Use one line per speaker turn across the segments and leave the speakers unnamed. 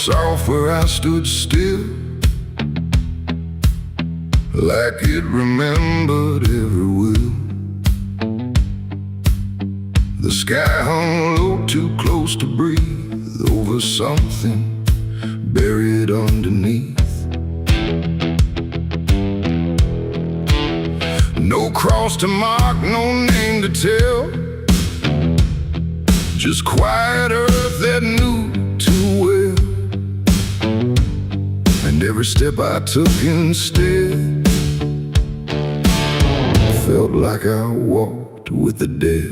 off where I stood still, like it remembered every will. The sky hung low, too close to breathe, over something buried underneath. No cross to mark, no name to tell, just quiet earth that knew too well. And every step I took instead felt like I walked with the dead.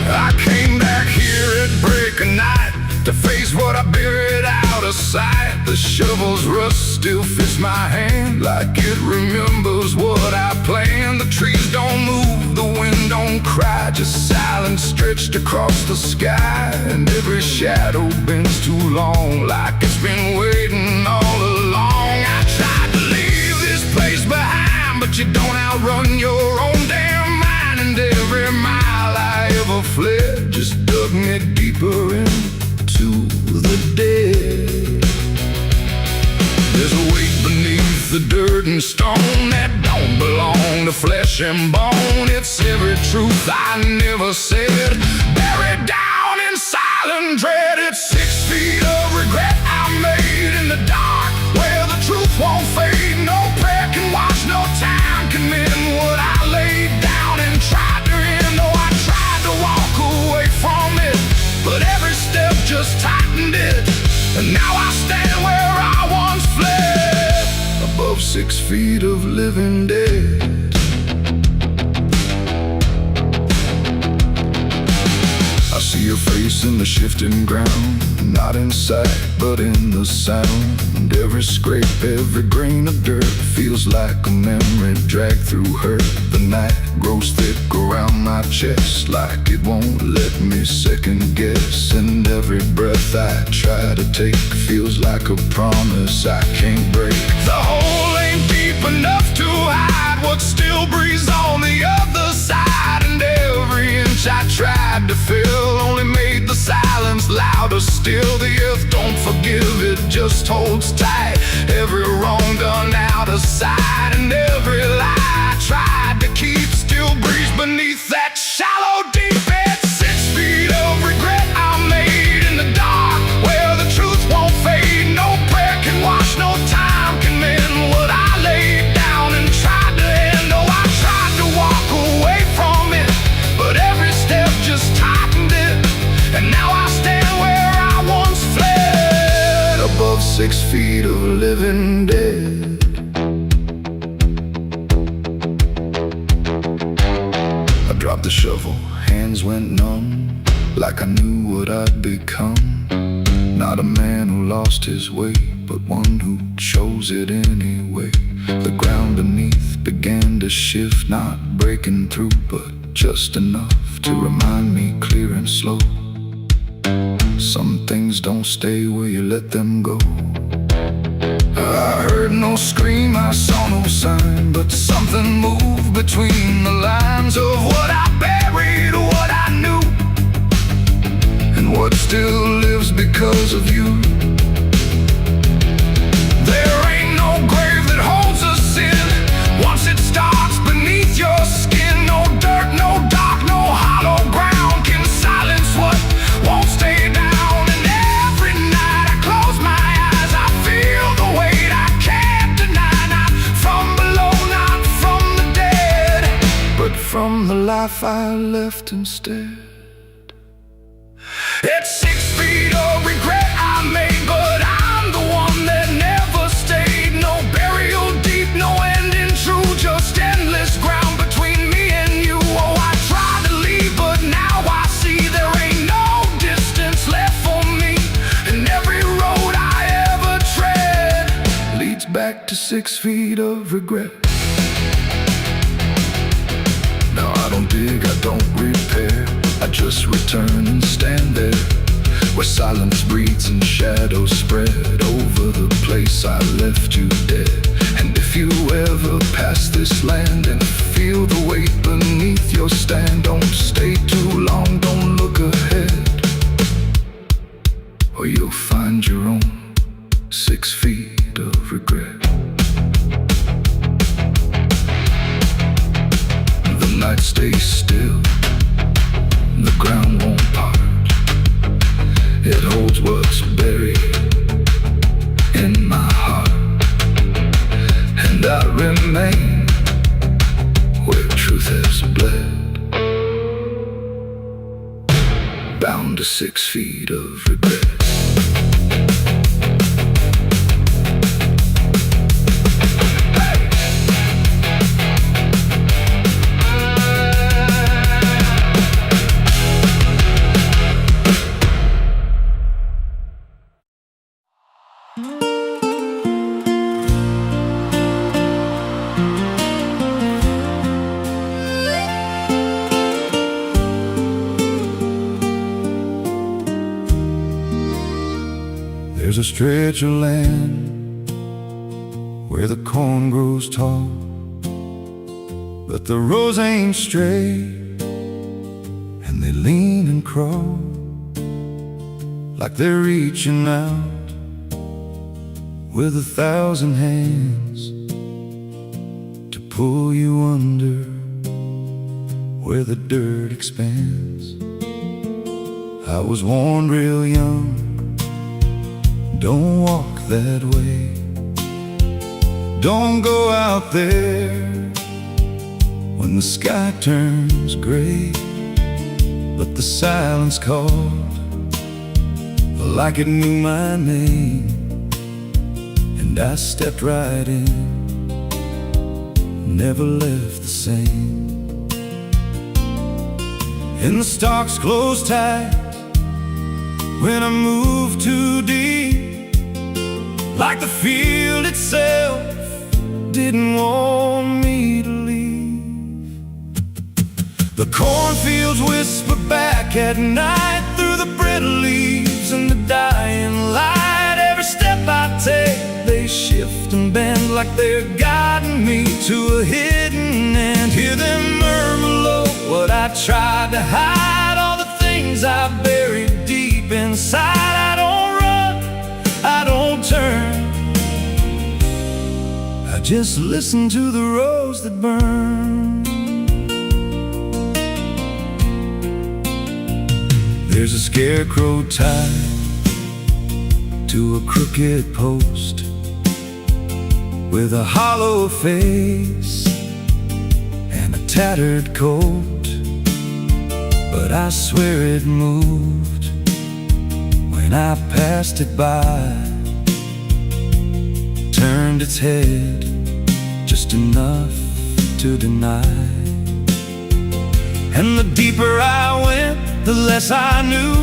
I came back here at break of night to face what I buried out of sight. The shovel's rust still fits my hand, like it remembers what I planned. The trees don't move, the wind don't cry, just silence stretched across the sky. And every shadow bends too long, like it's been waiting all along. I tried to leave this place behind, but you don't outrun your own damn mind. And every mile I ever fled just dug me deeper into the dead. There's a weight beneath the dirt and stone that don't belong to flesh and bone. It's every truth I never said, buried down in silent dread. It's 6 feet of regret I made in the dark, where the truth won't fade. No prayer can wash, no time can mend what I laid down and tried to end. Oh, I tried to walk away from it, but every step just tightened it. And now I stand where I once fled, above 6 feet of living dead. I see your face in the shifting ground, not in sight, but in the sound. Every scrape, every grain of dirt feels like a memory dragged through hurt. The night grows thick around my chest, like it won't let me second guess. And every breath I try to take feels like a promise I can't break. The hole ain't deep enough to hide what still breathes on the other side. And every inch I tried to fill only made the silence louder still. The earth don't forgive, it just holds tight. Every wrong done out of sight, and every lie I tried to keep still breathes beneath that shallow deep. It's 6 feet of regret I made in the dark, where the truth won't fade. No prayer can wash, no time can mend what I laid down and tried to end. Oh, I tried to walk away from it, but every step just tightened it. And now I stand where I once fled, above 6 feet of living dead. I dropped the shovel, hands went numb, like I knew what I'd become. Not a man who lost his way, but one who chose it anyway. The ground beneath began to shift, not breaking through, but just enough to remind me clear and slow. Some things don't stay where you let them go. I heard no scream, I saw no sign, but something moved between the lines of what I buried, what I knew, and what still lives because of you. There ain't no grave that holds us in once it starts beneath your skin. No dirt, no dark, no hollow ground can silence what won't stay down. And every night I close my eyes, I feel the weight I can't deny. Not from below, not from the dead, but from the life I left instead. It's 6 feet of regret I made, but I'm the one that never stayed. No burial deep, no ending true, just endless ground between me and you. Oh, I tried to leave, but now I see there ain't no distance left for me. And every road I ever tread leads back to 6 feet of regret. Now I don't dig, I don't repair, I just return and stand there, where silence breathes and shadows spread over the place I left you dead. And if you ever pass this land and feel the weight beneath your stand, don't stay too long, don't look ahead. or you'll find your own 6 feet of regret. The night stays still, the ground won't part. It holds what's buried in my heart, and I remain where truth has bled, bound to 6 feet of regret. There's a stretch of land where the corn grows tall, but the rows ain't straight, and they lean and crawl like they're reaching out with 1,000 hands to pull you under where the dirt expands. I was warned real young, don't walk that way, don't go out there when the sky turns gray. But the silence called like it knew my name, and I stepped right in, never left the same. And the stalks closed tight when I moved too deep, like the field itself didn't want me to leave. The cornfields whisper back at night through the brittle leaves and the dying light. Every step I take, they shift and bend like they're guiding me to a hidden end. Hear them murmur low what I tried to hide, all the things I buried deep inside. I don't run, I don't turn, I just listen to the rows that burn. There's a scarecrow tied to a crooked post with a hollow face and a tattered coat, but I swear it moved when I passed it by, turned its head just enough to deny. And the deeper I went, the less I knew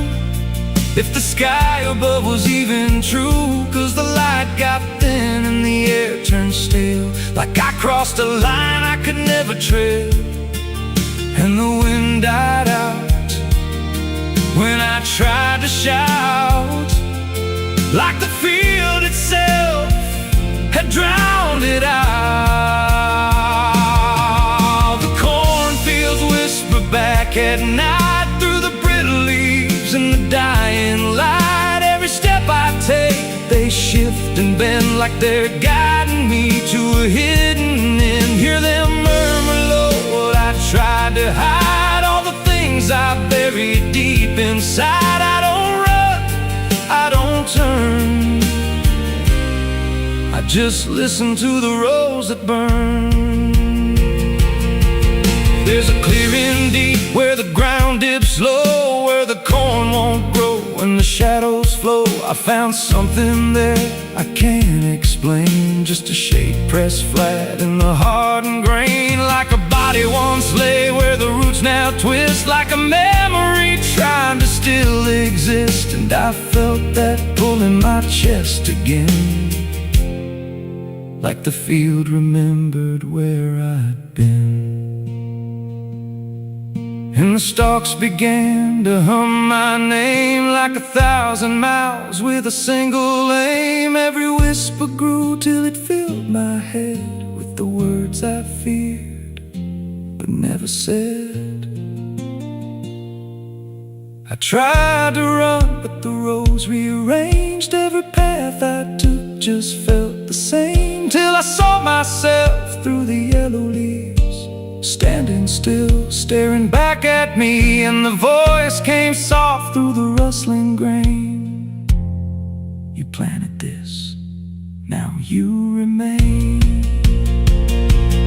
if the sky above was even true. 'Cause the light got thin and the air turned stale, like I crossed a line I could never tread. And the wind died out when I tried to shout, like the field itself had drowned it out. The cornfields whisper back at night through the brittle leaves and the dying light. Every step I take, they shift and bend like they're guiding me to a hidden end. Hear them murmur low what I tried to hide, all the things I buried deep inside. I don't run, I don't turn, I just listen to the rows that burn. There's a clearing deep where the ground dips low, where the corn won't grow and the shadows flow. I found something there I can't explain, just a shape pressed flat in the hardened grain, like a body once lay where the roots now twist, like a memory trying to still exist. And I felt that pull in my chest again, like the field remembered where I'd been. And the stalks began to hum my name like 1,000 mouths with a single aim. Every whisper grew till it filled my head with the words I feared but never said. I
Tried to run, but the roads rearranged. Every path I took just felt the same, till I saw myself through the yellow leaves, standing still, staring back at me. And the voice came soft through the rustling grain: you planted this, now you remain.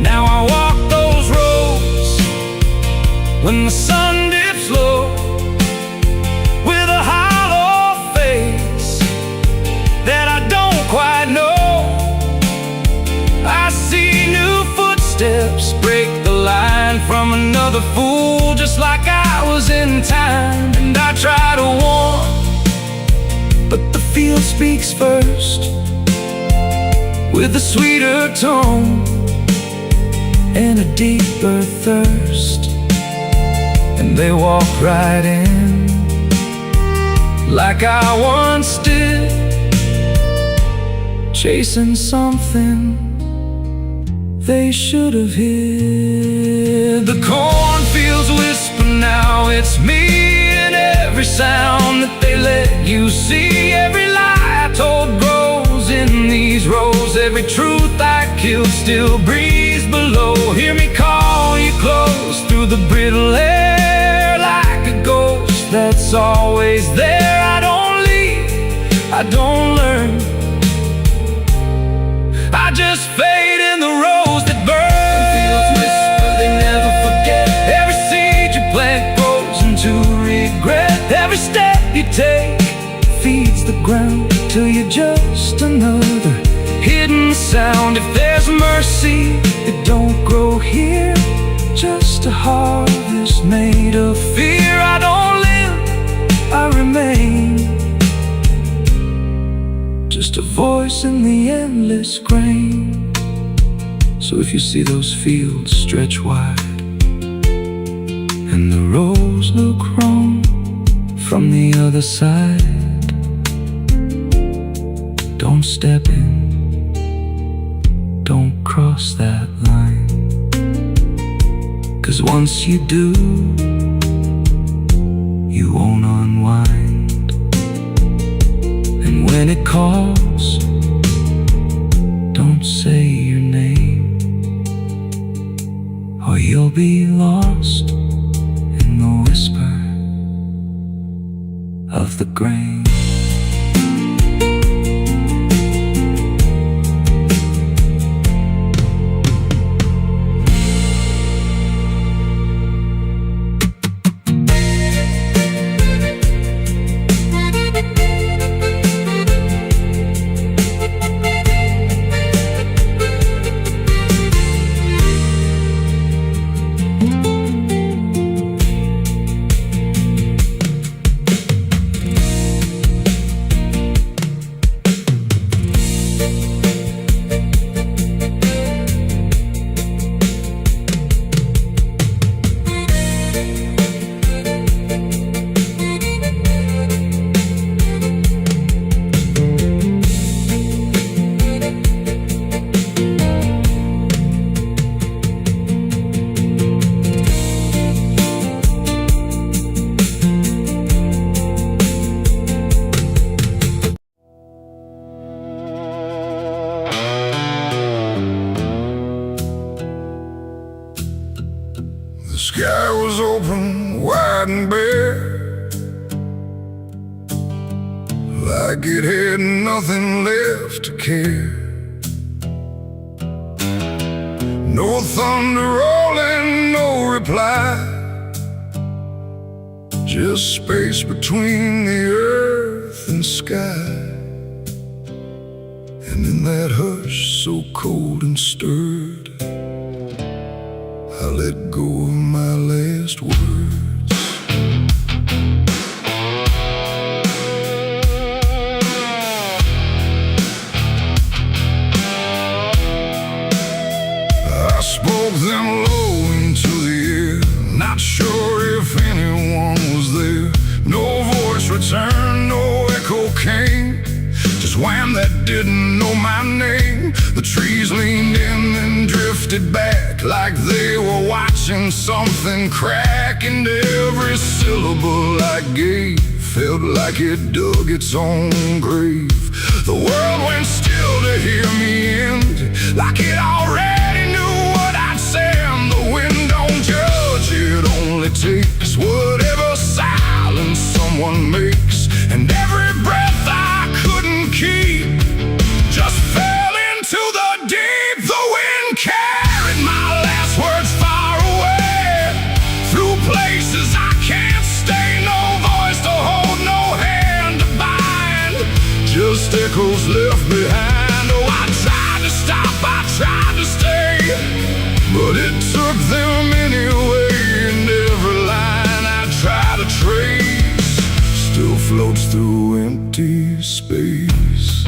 Now I walk those roads when the sun dips low, with a hollow face that I don't quite know. I see new footsteps break the line from another fool, just like I was in time. And I try to warn, but the field speaks first, with a sweeter tone and a deeper thirst. And they walk right in, like I once did, chasing something they should have hid. The cornfields whisper now, it's me, and every sound that they let you see. Every lie I told grows in these rows, every truth I killed still breathes below. Hear me call you close through the brittle air, like a ghost that's always there. I don't leave, I don't learn, I just fade in the rose that burn. Fields whisper, they never forget. Every seed you plant grows into regret. Every step you take feeds the ground, till you're just another hidden sound. If there's mercy, it don't grow here, just a harvest made of fear. I don't live, I remain, just a voice in the endless grain. So if you see those fields stretch wide, and the rows look wrong from the other side, don't step in, don't cross that line. 'Cause once you do, you won't unwind. And when it calls, don't say your name, or you'll be lost in the whisper of the grain.
The sky was open, wide and bare, like it had nothing left to care. No thunder rolling, no reply, just space between the earth and sky. And in that hush so cold and stirred, I let go of my last words. I spoke them low into the air, not sure if anyone was there. No voice returned, no echo came, just There's one that didn't know my name. The trees leaned in and drifted back like they were watching something crack. And every syllable I gave felt like it dug its own grave. The world went still to hear me end, like it already knew what I'd say. And the wind don't judge, it only takes whatever silence someone makes. And every breath I couldn't keep just fell into the deep. The wind carried my last words far away, through places I can't stay. No voice to hold, no hand to bind, just echoes left behind. Oh, I tried to stop, I tried to stay, but it took them anyway. And every line I try to trace still floats through empty space.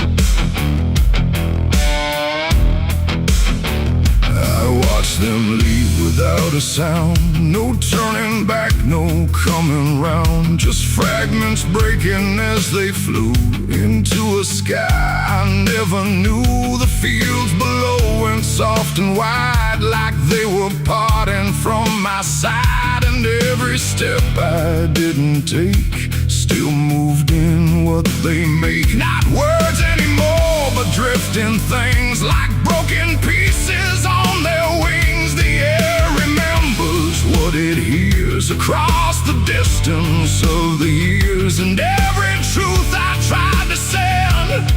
I watch them leave without a sound, no turning back, no coming round, just fragments breaking as they flew into a sky I never knew. The fields below went soft and wide, like they were parting from my side. And every step I didn't take still moved in what they make. Not words anymore, but drifting things, like broken pieces on their wings. The air remembers what it hears across the distance of the years. And every truth I tried to send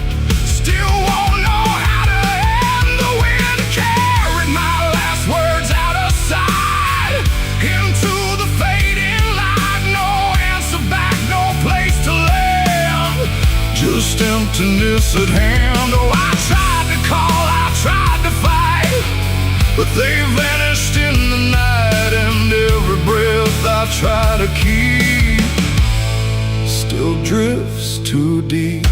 still won't know how to end. The wind carried my last words out of sight, into the fading light. No answer back, no place to land, just emptiness at hand. Oh, I tried to call, I tried to fight, but they vanished in the night. And every breath I try to keep still drifts too deep.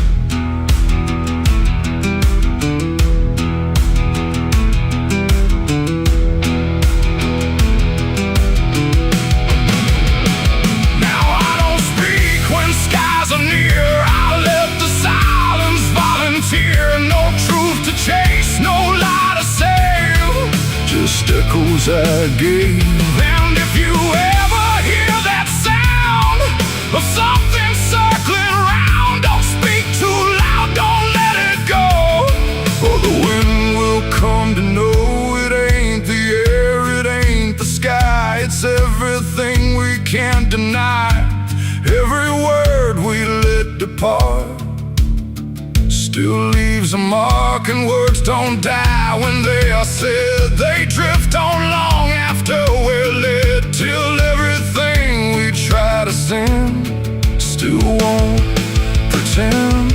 Now I don't speak when skies are near. I let the silence volunteer. No truth to chase, no lie to save, just echoes I gave. And if you ever hear that sound of something circling around, don't speak too loud, don't let it go, or the wind will come to know it ain't the air, it ain't the sky, it's everything we can't deny. Every word we let depart still leaves a mark, and words don't die when they are said. They drift on long after we're led, till everything we try to send still won't pretend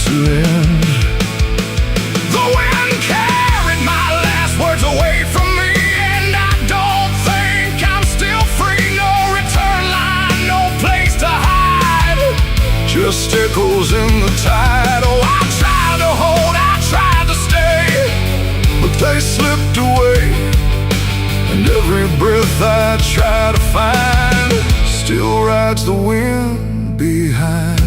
to end. The wind carried my last words away from me, and I don't think I'm still free. No return line, no place to hide, just echoes in the tide. Oh, I tried to hold, I tried to stay, but they slipped away. And every breath I try to find still rides the wind behind.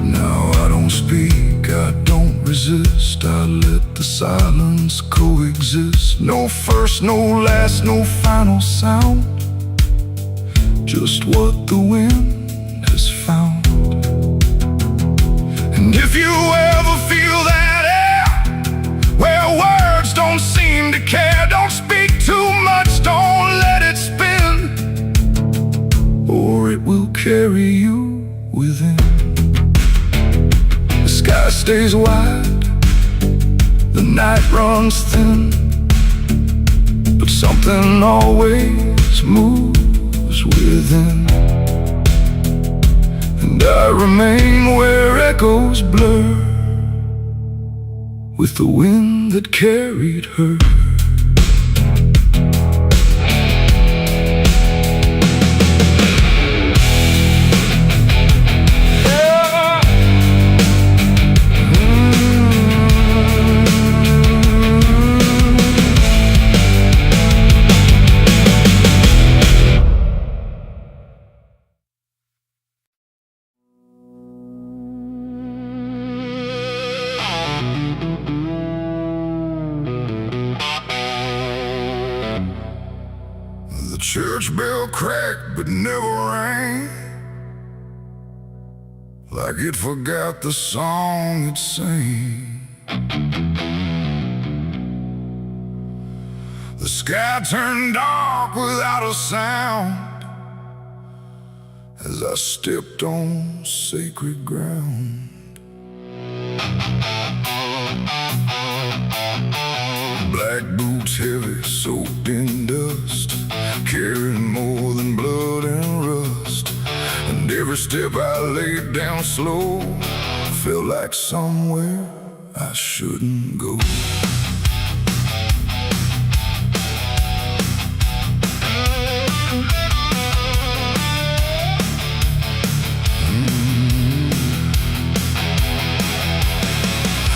Now I don't speak, I don't resist, I let the silence coexist. No first, no last, no final sound, just what the wind has found. And if you ever feel that air, where words don't seem to care, don't speak too much, don't let it spin, or it will carry you within. The sky stays wide, the night runs thin, but something always moves within. And I remain where echoes blur, with the wind that carried her. church bell cracked but never rang, like it forgot the song it sang. The sky turned dark without a sound as I stepped on sacred ground. Black boots heavy, soaked in dust, carrying more than blood and rust. And every step I laid down slow felt like somewhere I shouldn't go.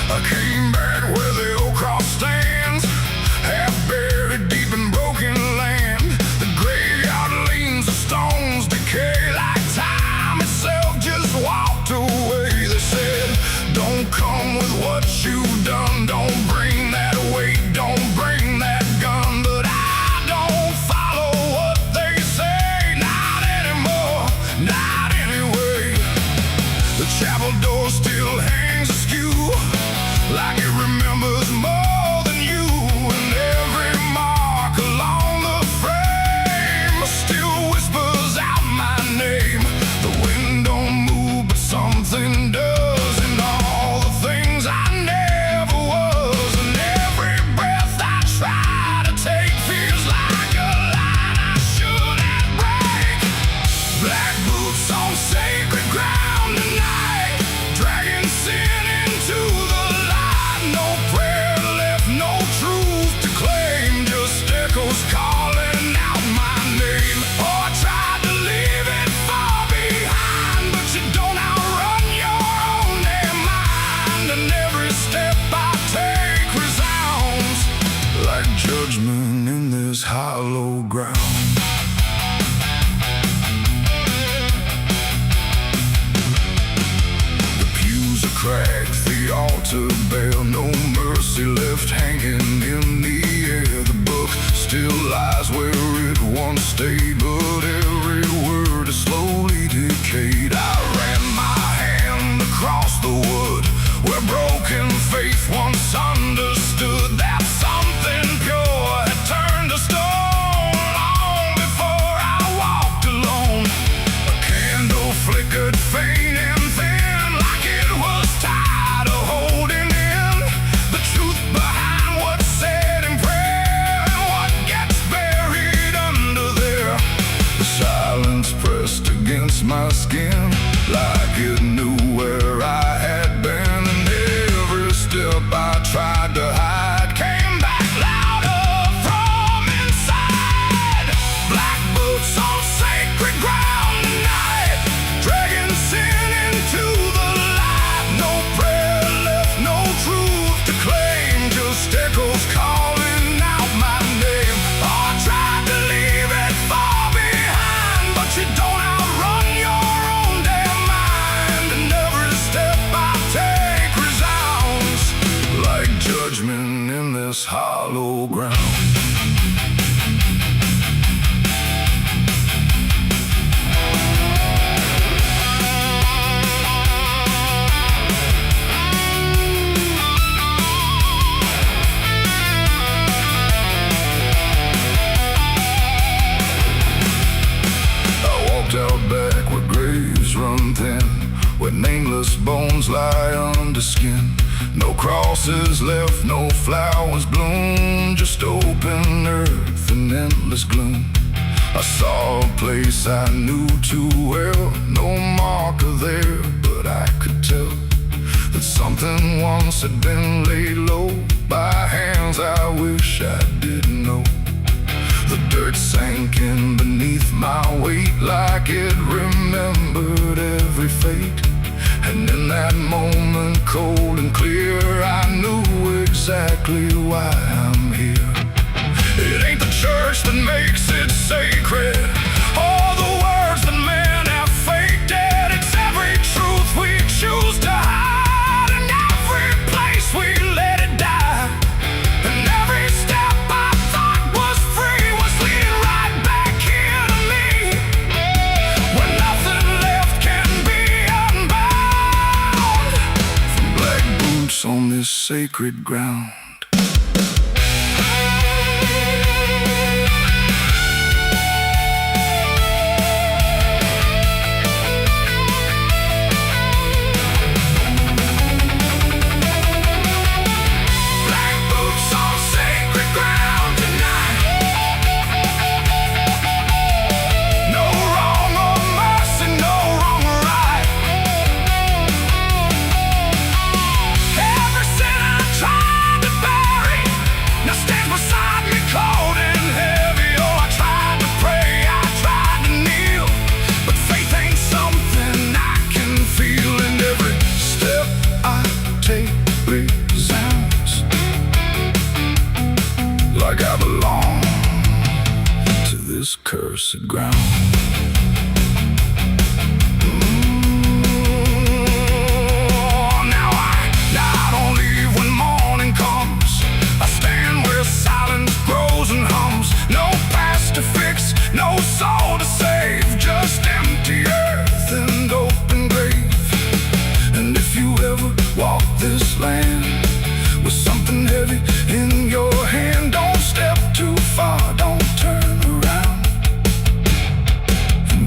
I came back where the old cross stands, half buried deep in broken land. The graveyard leans, the stones decay like time itself just walked away. They said, don't come with what you've done, don't bring that weight, don't bring that gun. But I don't follow what they say, not anymore, not anyway. The chapel door still hangs askew, like it remembers more than you. And every mark along the frame still whispers out my name. The wind don't move, but something does, and all the things I never was. And every breath I try to take feels like a line I shouldn't break. Black boots on sacred ground tonight, dragging sin into the light. No prayer left, no truth to claim, just echoes calling out my name. Oh, I tried to leave it far behind, but you don't outrun your own damn mind. And every step I take resounds like judgment in this hollow ground. The pews are cracked, the altar bare, no mercy left hanging in the air. The book still lies where it once stayed, but every word is slowly decayed. I ran my hand across the wood where broken faith once understood that something pure had turned to stone long before I walked alone. A candle flickered faint and thin, like it was tired of holding in the truth behind what's said in prayer and what gets buried under there. The silence pressed against my skin, like it knew where I had been. And every step I tried to hide came back louder from inside. Black boots on sacred ground tonight, dragging sin into the light. No prayer left, no truth to claim, just echoes calling out my name. Oh, I tried to leave it far behind, but you don't outrun your own damn mind. And every step I take resounds like judgment in this hollow ground. I walked out back where graves run thin, where nameless bones lie under skin. No crosses left, no flowers bloom, just open earth and endless gloom. I saw a place I knew too well, no marker there, but I could tell that something once had been laid low by hands I wish I didn't know. The dirt sank in beneath my weight, like it remembered every fate. And in that moment, cold and clear, I knew exactly why I'm here. It ain't the church that makes it sacred, or the words that men have faked it. It's every truth we choose to hide, and every place we let it die. And every step I thought was free was leading right back here. sacred ground. Like I belong to this cursed ground. Now I don't leave when morning comes. I stand where silence grows and hums. No past to fix, no soul to save, just empty earth and open grave. And if you ever walk this land with something heavy in your hand, don't step too far, don't turn around.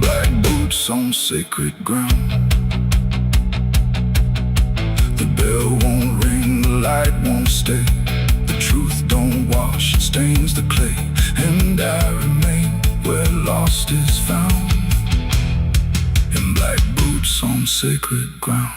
Black boots on sacred ground. The bell won't ring, the light won't stay. The truth don't wash, it stains the clay. And I remain where lost is found, in black boots on sacred ground.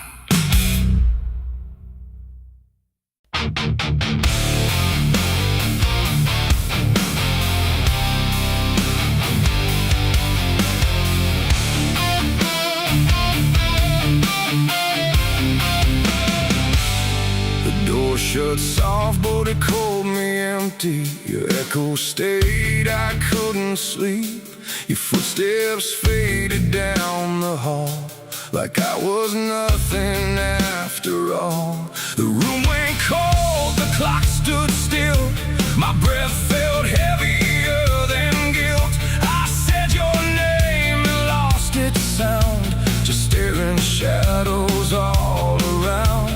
Shut soft, but it called me empty. Your echo stayed, I couldn't sleep. Your footsteps faded down the hall, like I was nothing after all. The room went cold, the clock stood still. My breath felt heavier than guilt. I said your name and lost its sound, just staring shadows all around.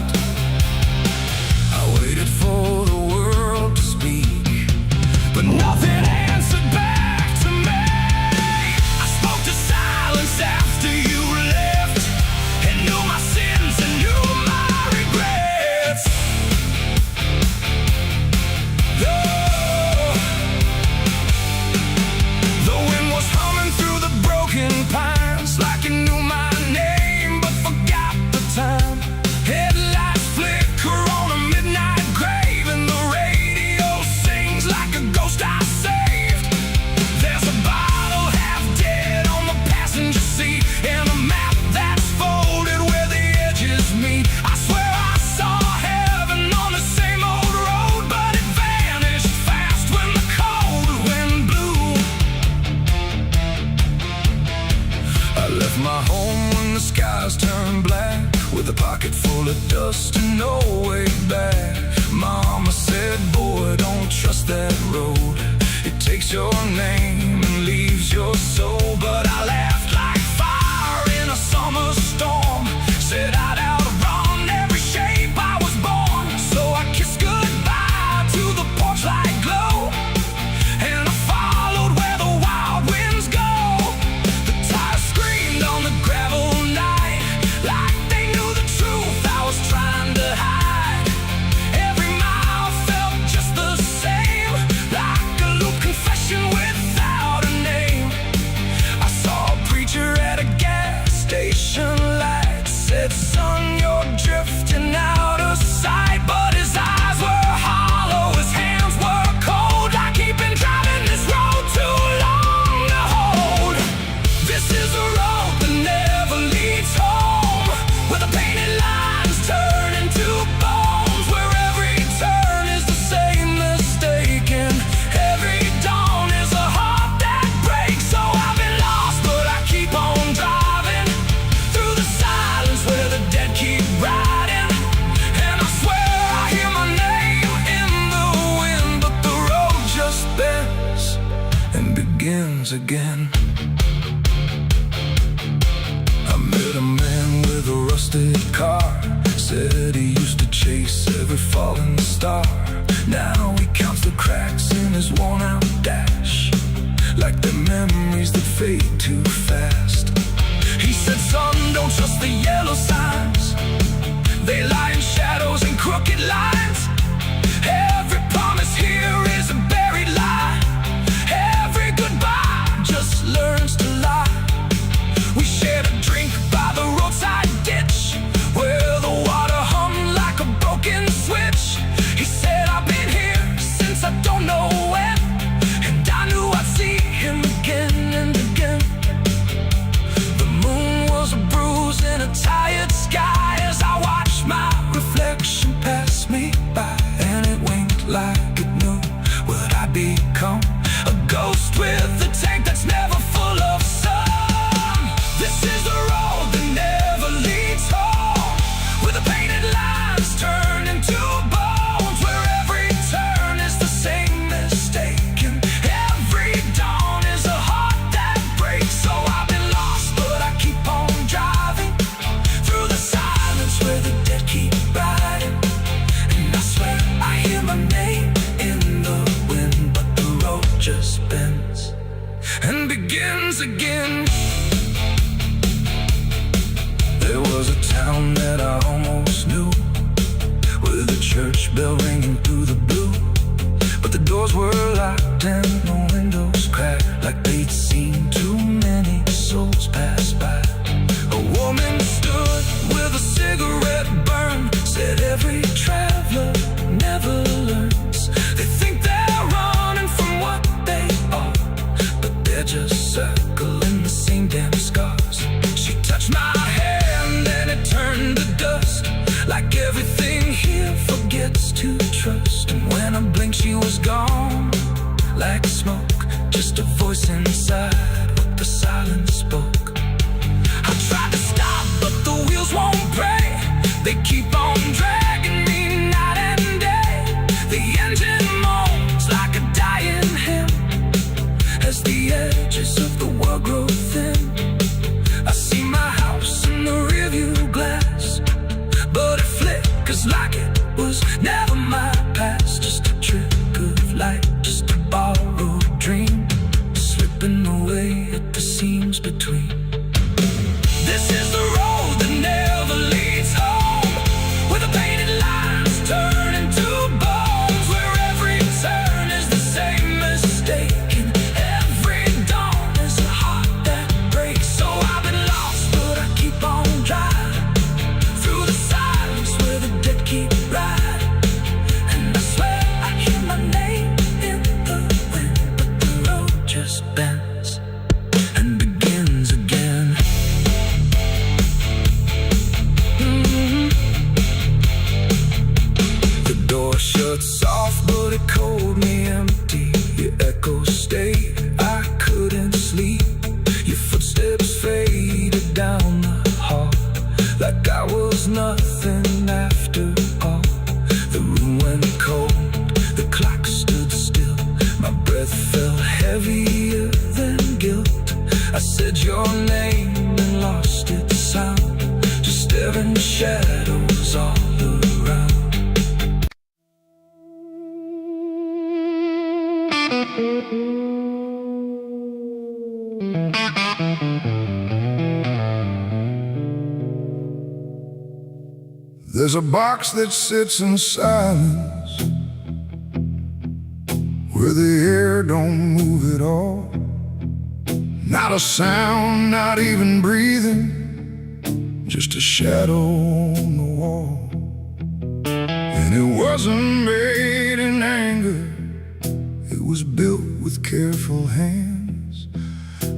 For the world to speak, but nothing answered back to me. I spoke to silence after you left, and knew my sins and knew my regrets. The wind was humming through the broken pines, like it knew my name but forgot the time. Headlights flicker on a midnight grave, and the radio sings like a ghost I saved. There's a bottle half dead on the passenger seat, and a map that's folded where the edges meet. I swear I saw heaven on the same old road, but it vanished fast when the cold wind blew. I left my home when the skies turned black, with a pocket full of dust and no way back. Mama said, boy, don't trust that road. It takes your name and leaves your soul. But I laughed like fire in a summer storm, said I'd outrun every shape I was born. So I kissed goodbye to the porch light glow, and I followed where the wild winds go. The tires screamed on the gravel night, like they knew the truth I was trying to hide. Every mile felt just the same, like a loop confession without a name. I saw a preacher at a gas station light, said, son, you're drifting out of sight. But his eyes were hollow, his hands were cold, like he'd been driving this road too long to hold. This is a road that never leads home, where the painted lines turn into bones, where every turn is the same mistake, and every dawn is a heart that breaks. So I've been lost, but I keep on driving through the silence where the dead keep riding. And I swear I hear my name in the wind, but the road just bends and begins again. I met a man with a rusted car, said he used to
to chase every falling star. Now he counts the cracks in his worn-out dash, like the memories that fade too fast. He said, son, don't trust the yellow signs. They lie in shadows and crooked lines. Every promise here is a buried lie. Every goodbye just learns to lie. We shared a drink by the roadside ditch, where the water hummed like a broken switch. He said, I've been here since I don't know when, and I knew I'd see him again and again. The moon was a bruise in a tired sky as I watched my reflection pass me by, and it winked like it knew what I'd become. A ghost with a tank that's never full of sun. This is the road that never leads home, where the painted lines turn into bones, where every turn is the same mistake, and every dawn is a heart that breaks. So I've been lost, but I keep on driving through the silence where the dead keep riding. And I swear I hear my name in the wind, but the road just bends and begins again. There was a town that I almost knew, with a church bell ringing through the blue, but the doors were locked and the windows cracked, like they'd seen too many souls pass by. A woman stood with a cigarette burn, said every traveler never learns. They think they're running from what they are, but they're just circling the same damn scars. She touched my hand and it turned to dust, like everything here forgets to trust. And when I blinked she was gone, like smoke, just a voice inside what the silence spoke. I tried to stop but the wheels won't break, they keep on dragging me night and day. The engine moans like a dying hymn as the edges of the world grow thin. I see my house in the rearview glass, but it flickers like it was never my past. Just a trick of light, just a borrowed dream, slipping away at the seams between. This is the road that never leads home, where the painted lines turn into bones, where every turn is the same mistake, and every dawn is a heart that breaks. So I've been lost, but I keep on driving through the silence where the dead keep riding. And I swear I hear my name in the wind, but the road just bends and begins again. The door shut soft, but it cold me empty. Your echo stayed, I couldn't sleep. Your footsteps faded down the hall, like I was nothing after all. The room went cold, the clock stood still. My breath felt heavier than guilt. I said your name and lost its sound, just staring shadows all around.
There's a box that sits in silence, where the air don't move at all. Not a sound, not even breathing, just a shadow on the wall. And it wasn't made in anger, it was built with careful hands,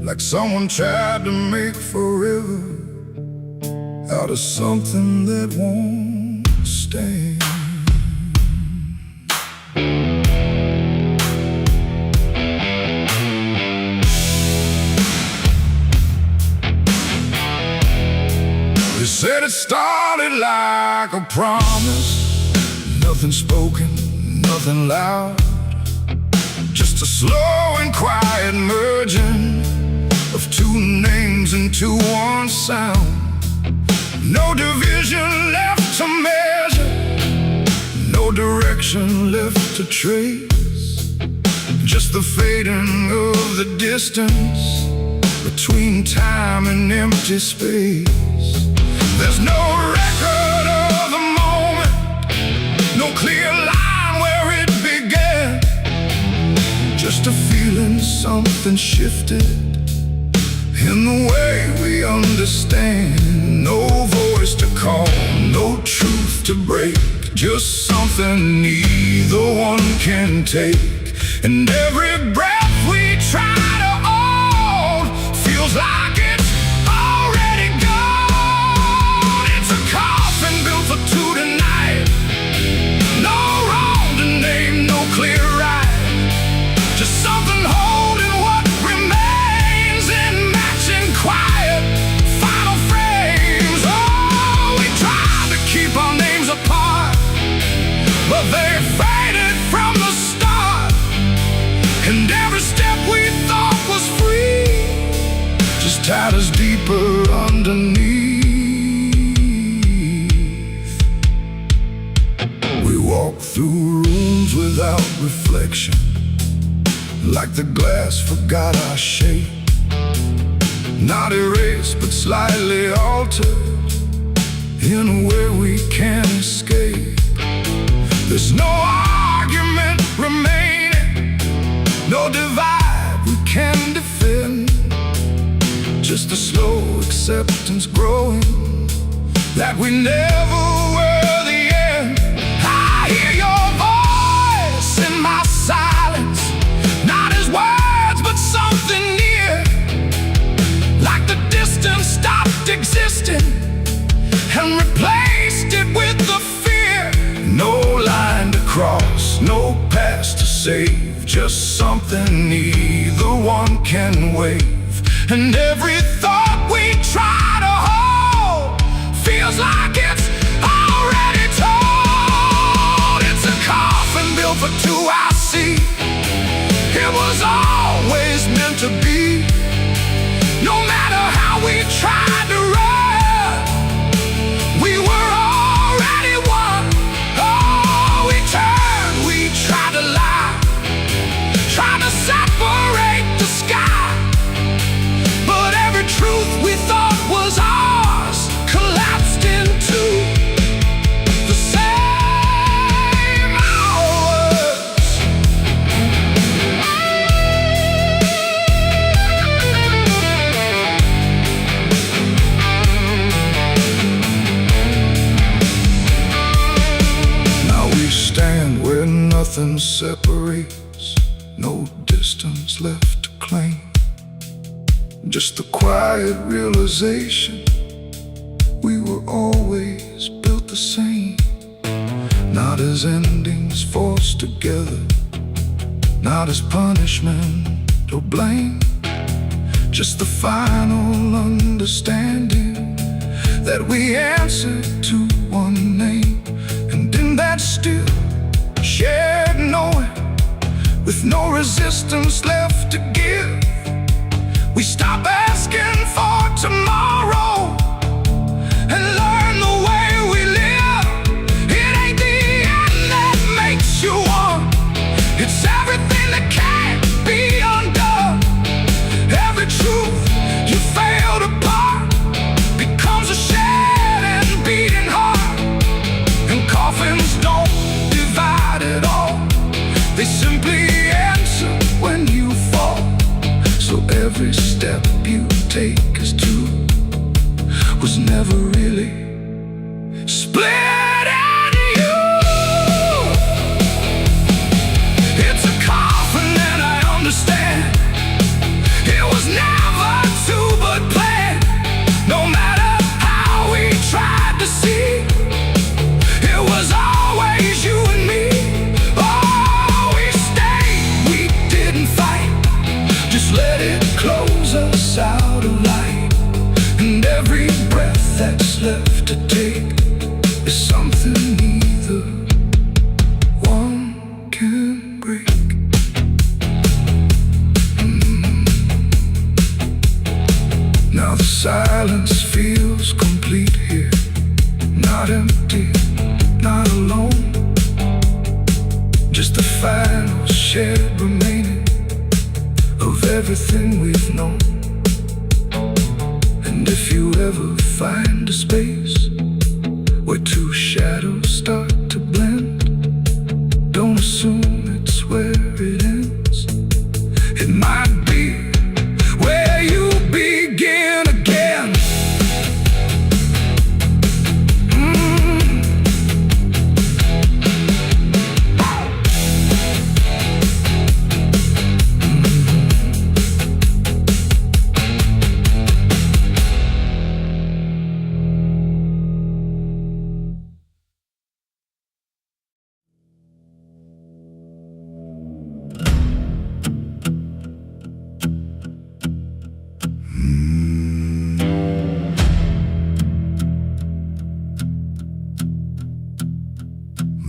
like someone tried to make forever out of something that won't stand. They said it started like a promise, nothing spoken, nothing loud, just a slow and quiet merging of two names into one sound. No division left to measure, direction left a trace, just the fading of the distance between time and empty space. There's no record of the moment, no clear line where it began, just a feeling something shifted in the way we understand. No voice to call, no truth to break, just something neither one can take. And every breath we try to hold feels like it's already gone. It's a coffin built for two tonight, no wrong to name, no clear right, just something holding what remains in matching quiet final frames. Oh, we tried to keep our names apart, but they faded from the start. And every step we thought was free just tied us deeper underneath. We walk through rooms without reflection, like the glass forgot our shape, not erased but slightly altered in a way we can't escape. There's no argument remaining, no divide we can defend, just a slow acceptance growing that we never were the end. I hear your voice in my silence, not as words but something near, like the distance stopped existing and replaced it with the fear. No line to cross, no past to save, just something neither one can wave. And every thought we try to hold feels like it's already told. It's a coffin built for two, I see. It was always meant to be. No matter how we tried to run, we were already one. Oh, we turned, we tried to lie, trying to separate the sky, but every truth we thought was ours collapsed into the same hours. Now we stand where nothing separates, no distance left to claim, just the quiet realization we were always built the same. Not as endings forced together, not as punishment or blame, just the final understanding that we answered to one name. And in that still shared knowing, with no resistance left to give, we stop asking for tomorrow and learn the way we live. It ain't the end that makes you one, it's everything that can't be undone. Every truth you failed apart becomes a shed and beating heart. And coffins don't divide at all, they simply answer when you fall. So every step you take as two was never really split in you. It's a coffin and I understand, it was never two but planned. No matter how we tried to see, it was always you and me. Oh, we stayed, we didn't fight, just let it close us out of light. And every breath that's left to take is something neither one can break. Now the silence feels complete here, not empty, not alone.
into space, where two shadows start to blend. Don't assume it's where it ends. It might be where you begin again.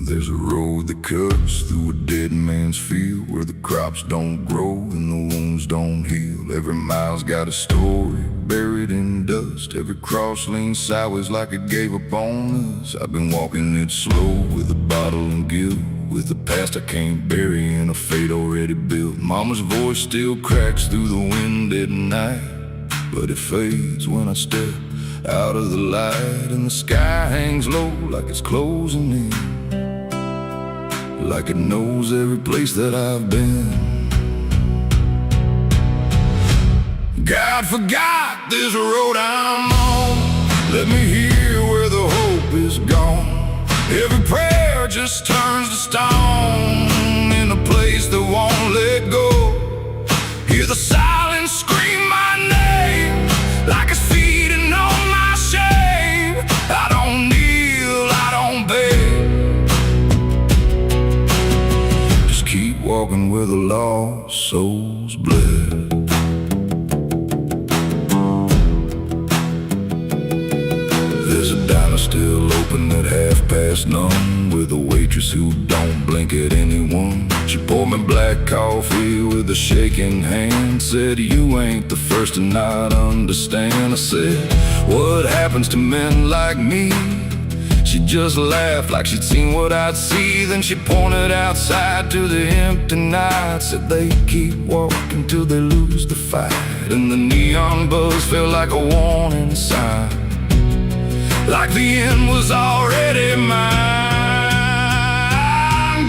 There's a road that cuts through a dead man's field, where the crops don't grow and the wounds don't heal. Every mile's got a story buried in dust. Every cross leans sideways like it gave up on us. I've been walking it slow with a bottle and guilt, with the past I can't bury and a fate already built. Mama's voice still cracks through the wind at night, but it fades when I step out of the light. And the sky hangs low like it's closing in, like it knows every place that I've been. God forgot this road I'm on. Let me hear where the hope is gone. Every prayer just turns to stone in a place that won't let go. Hear the silence scream my name like it's feeding on my shame. I don't kneel, I don't beg, walking where the lost souls bled. There's a diner still open at none, with a waitress who don't blink at anyone. She poured me black coffee with a shaking hand, said, "You ain't the first to not understand." I said, "What happens to men like me?" She just laughed like she'd seen what I'd see. Then she pointed outside to the empty night, said they keep walking till they lose the fight. And the neon buzz felt like a warning sign, like the end was already mine.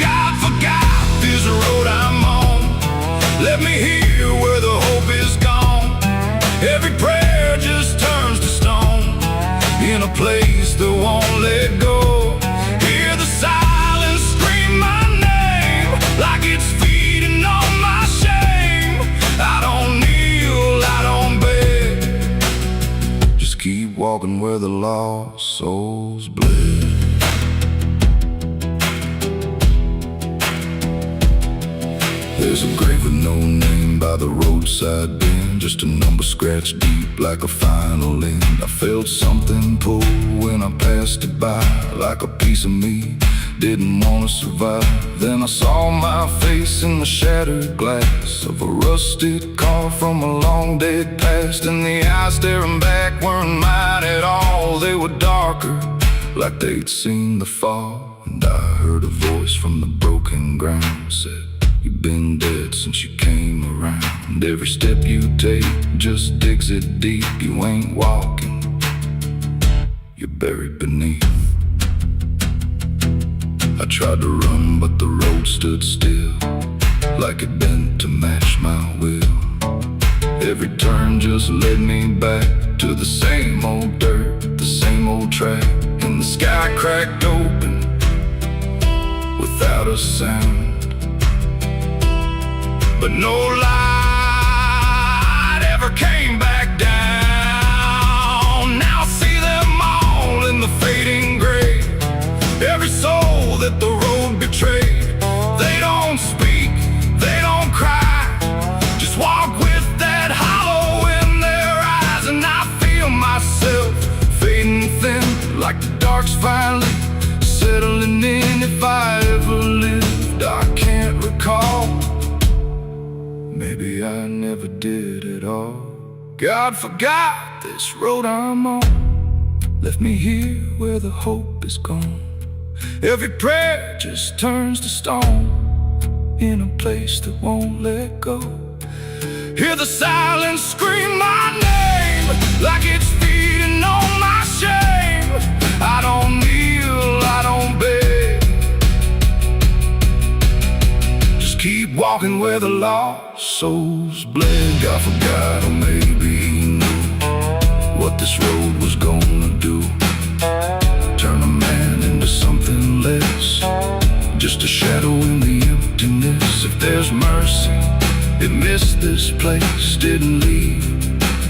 God forgot this road I'm on. Let me hear where the hope is gone. Every prayer just turns to stone in a place that won't let go. Hear the silence scream my name like it's feeding on my shame. I don't kneel, I don't beg, just keep walking where the lost souls bled. There's a grave with no name by the roadside bend, just a number scratched deep like a final end. I felt something pull when I passed it by, like a piece of me didn't want to survive. Then I saw my face in the shattered glass of a rusted car from a long dead past, and the eyes staring back weren't mine at all. They were darker, like they'd seen the fall. And I heard a voice from the broken ground, said, "You've been dead since you came around. Every step you take just digs it deep. You ain't walking, you're buried beneath." I tried to run, but the road stood still, like it bent to match my will. Every turn just led me back to the same old dirt, the same old track. And the sky cracked open without a sound, but no light ever came back down. Now I see them all in the fading gray, every soul that the road betrayed. They don't speak, they don't cry, just walk with that hollow in their eyes. And I feel myself fading thin, like the dark's finally settling in. If I ever lived, I can't recall. Maybe I never did at all. God forgot this road I'm on. Left me here where the hope is gone. Every prayer just turns to stone in a place that won't let go. Hear the silence scream my name like it's feeding on my shame. walking where the lost souls bled. God forgot, or maybe he knew what this road was gonna do. Turn a man into something less, just a shadow in the emptiness. If there's mercy, it missed this place, didn't leave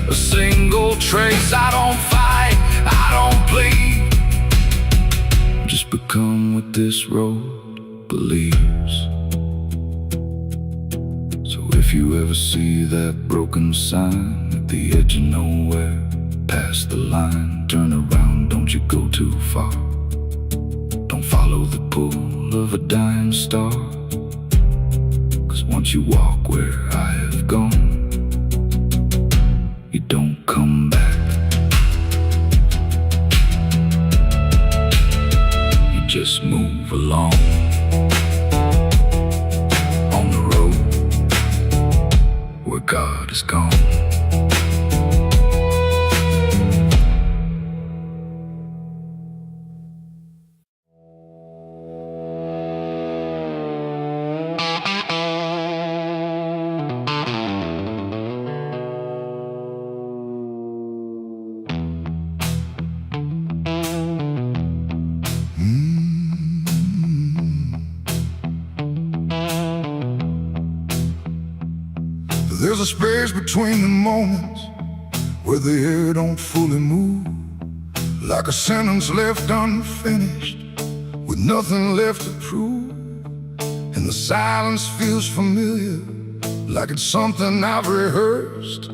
a single trace. I don't fight, I don't plead, just become what this road believes. So if you ever see that broken sign at the edge of nowhere, past the line, turn around, don't you go too far. Don't follow the pull of a dying star, 'cause once you walk where I have gone, you don't come back. You just move along on the road where God is gone. There's a space between the moments where the air don't fully move, like a sentence left unfinished with nothing left to prove. And the silence feels familiar, like it's something I've rehearsed.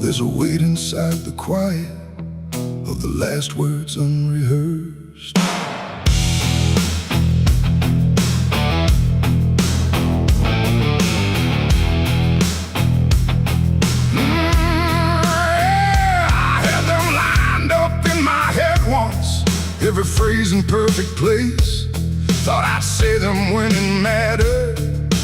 There's a weight inside the quiet of the last words unrehearsed. Every phrase in perfect place, thought I'd say them when it mattered,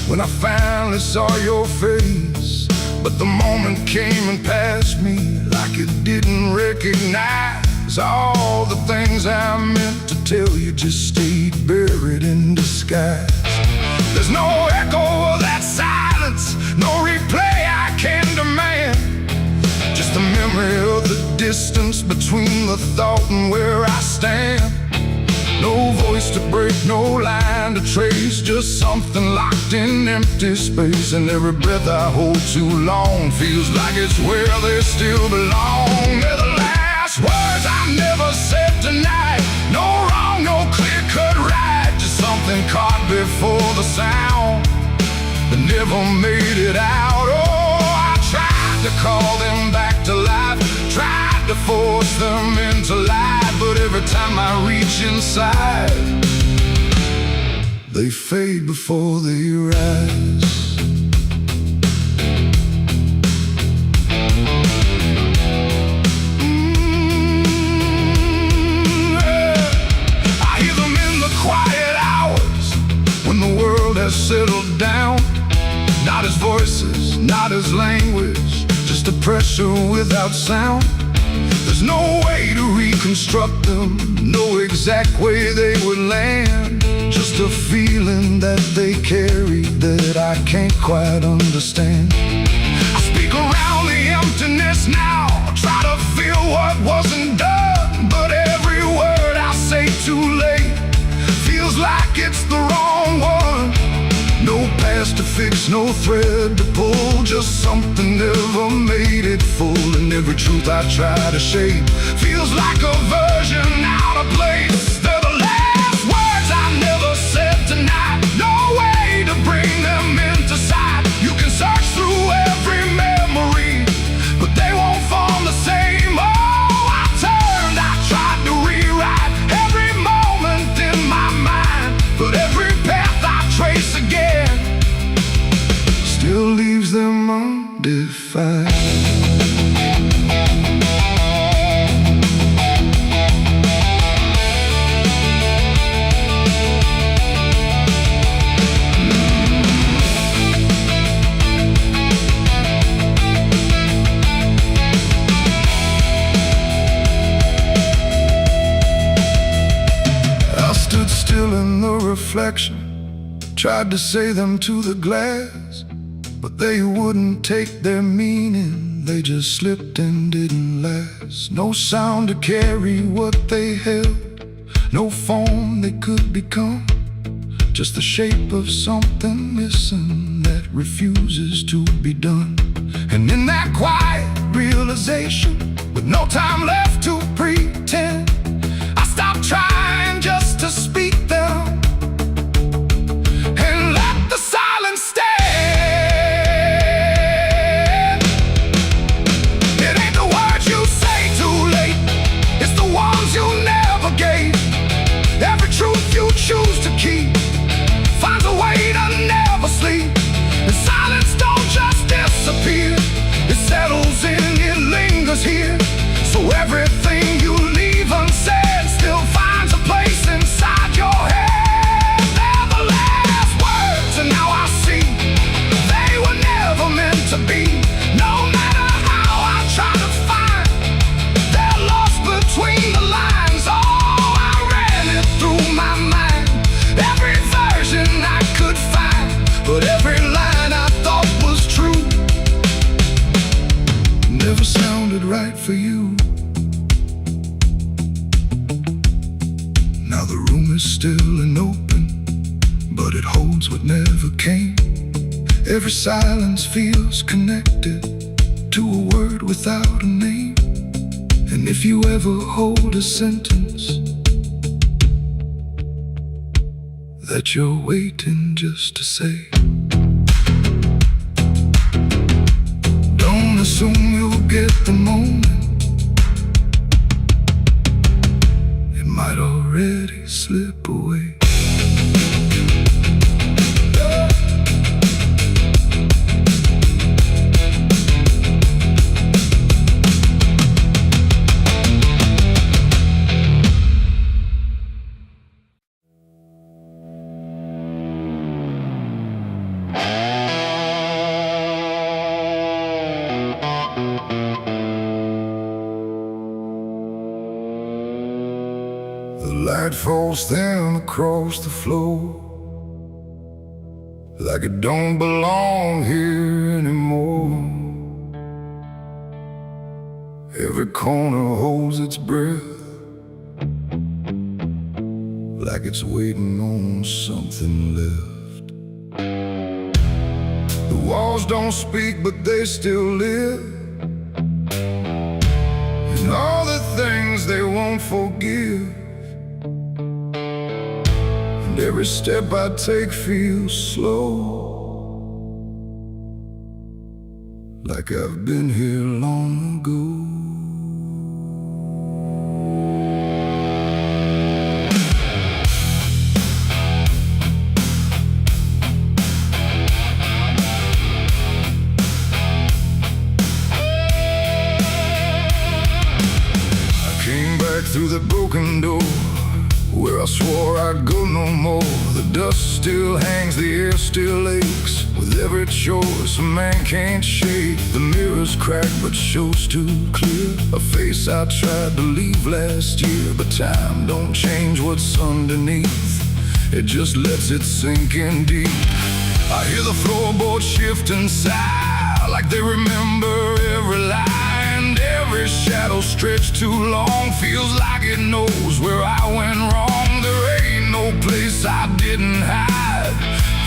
when I finally saw your face. But the moment came and passed me like it didn't recognize. All the things I meant to tell you just stayed buried in disguise. There's no echo of that silence, no replay I can demand, just the memory of the distance between the thought and where I stand. No voice to break, no line to trace, just something locked in empty space. And every breath I hold too long feels like it's where they still belong. They're the last words I never said tonight. No wrong, no clear-cut right, just something caught before the sound that never made it out. Oh, I tried to call them back to life, tried to force them into life, but every time I reach inside, they fade before they rise. I hear them in the quiet hours when the world has settled down. Not as voices, not as language, just a pressure without sound. There's no way to reconstruct them, no exact way they would land, just a feeling that they carry that I can't quite understand. I speak around the emptiness now, try to feel what wasn't done, but every word I say too late feels like it's the wrong one. No past to fix, no thread to pull, just something never made it full. And every truth I try to shape feels like a version out of place. They're the last words I never said tonight, no way to bring them into sight. You can search through every memory, but they won't form the same. Oh, I turned, I tried to rewrite every moment in my mind, but every path I trace again still leaves them undefined. I stood still in the reflection, Tried to say them to the glass, but they wouldn't take their meaning. They just slipped and didn't last. No sound to carry what they held, no form they could become, just the shape of something missing that refuses to be done. And in that quiet realization, with no time left to pretend, I stopped trying just to speak them and let the silence stand. It ain't the words you say too late, it's the ones you never gave. Every truth you choose to keep finds a way to never sleep. And silence don't just disappear, it settles in, it lingers here. So everything you leave unsaid still finds a place inside your head. They're the last words, and now I see they were never meant to be. No matter how I try to find, they're lost between the lines. Oh, I ran it through my mind, every version I could find, but every line I thought was true never sounded right for you. Now the room is still and open, but it holds what never came. Every silence feels connected to a word without a name. And if you ever hold a sentence that you're waiting just to say, don't assume you'll get the moment, it might already slip away. The light falls thin across the floor, like it don't belong here anymore. Every corner holds its breath, like it's waiting on something left. The walls don't speak, but they still live, and all the things they won't forgive. And every step I take feels slow, like I've been here long ago. I came back through the broken door, where I swore I'd go no more. The dust still hangs, the air still aches, with every choice a man can't shake. The mirror's cracked but shows too clear, a face I tried to leave last year. But time don't change what's underneath, it just lets it sink in deep. I hear the floorboards shift and sigh, like they remember every lie. And every shadow stretched too long feels like it knows where I went wrong. There ain't no place I didn't hide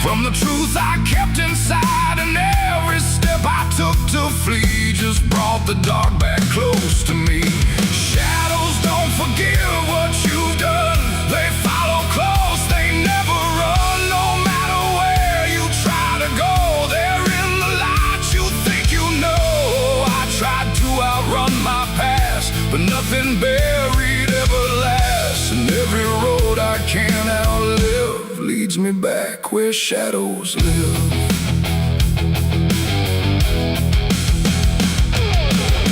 from the truth I kept inside. And every step I took to flee just brought the dark back close to me. Shadows don't forgive what you've done, they follow close, they never run. No matter where you try to go, they're in the light you think you know. I tried to outrun my past, but nothing buried ever lasts. And every road I can't outlive leads me back where shadows live.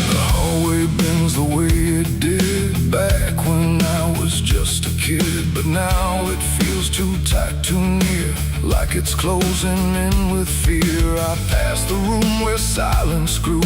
The hallway bends the way it did back when I was just a kid, but now it feels too tight, too near, like it's closing in with fear. I passed the room where silence grew,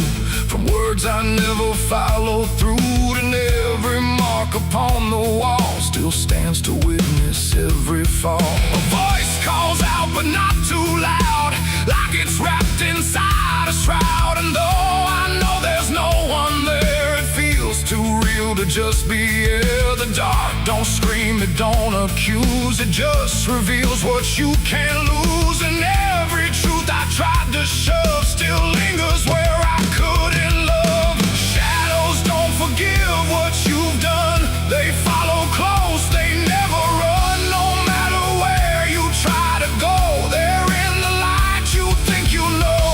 from words I never followed through. And every mark upon the wall still stands to witness every fall. A voice calls out, but not too loud, like it's wrapped inside a shroud. And though I know there's no one there, it feels too real to just be here. The dark don't scream, it don't accuse, it just reveals what you can't lose. And every truth I tried to shove still lingers where I couldn't love. Shadows don't forgive what you've done, they follow close, they never run. No matter where you try to go, they're in the light you think you know.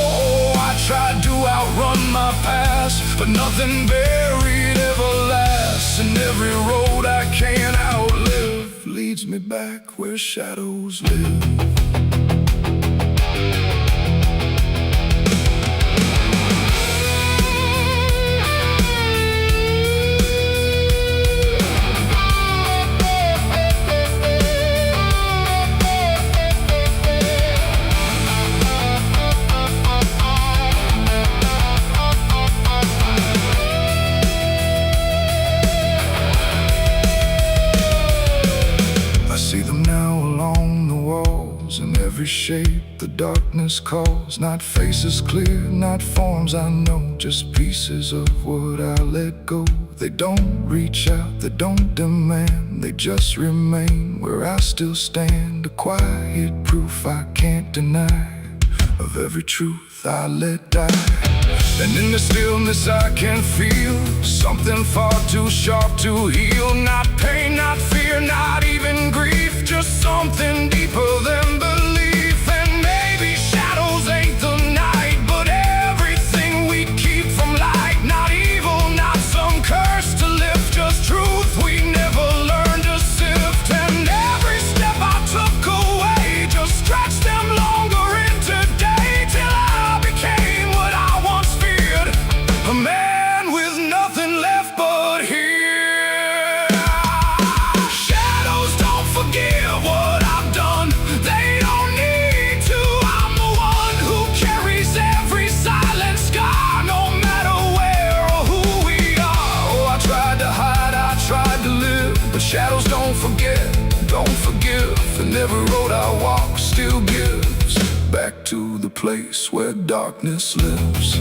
I tried to outrun my past, but nothing buried ever lasts. And every road I can't outlive leads me back where shadows live. In every shape the darkness calls, not faces clear, not forms I know, just pieces of what I let go. They don't reach out, they don't demand, they just remain where I still stand. A quiet proof I can't deny of every truth I let die. And in the stillness I can feel something far too sharp to heal. Not pain, not fear, not even grief, just something deeper than belief. And maybe shadows ain't the night, but everything we keep from light. Not evil, not some curse to lift, just truth we never learned to sift. And every step I took away just stretched them longer into day, till I became what I once feared, a man with nothing left but here. Shadows don't forgive what I've done, they don't need to. I'm the one who carries every silent scar, no matter where or who we are. Oh, I tried to hide, I tried to live, but shadows don't forget, don't forgive. And every road I walk still gives back to the place where darkness lives.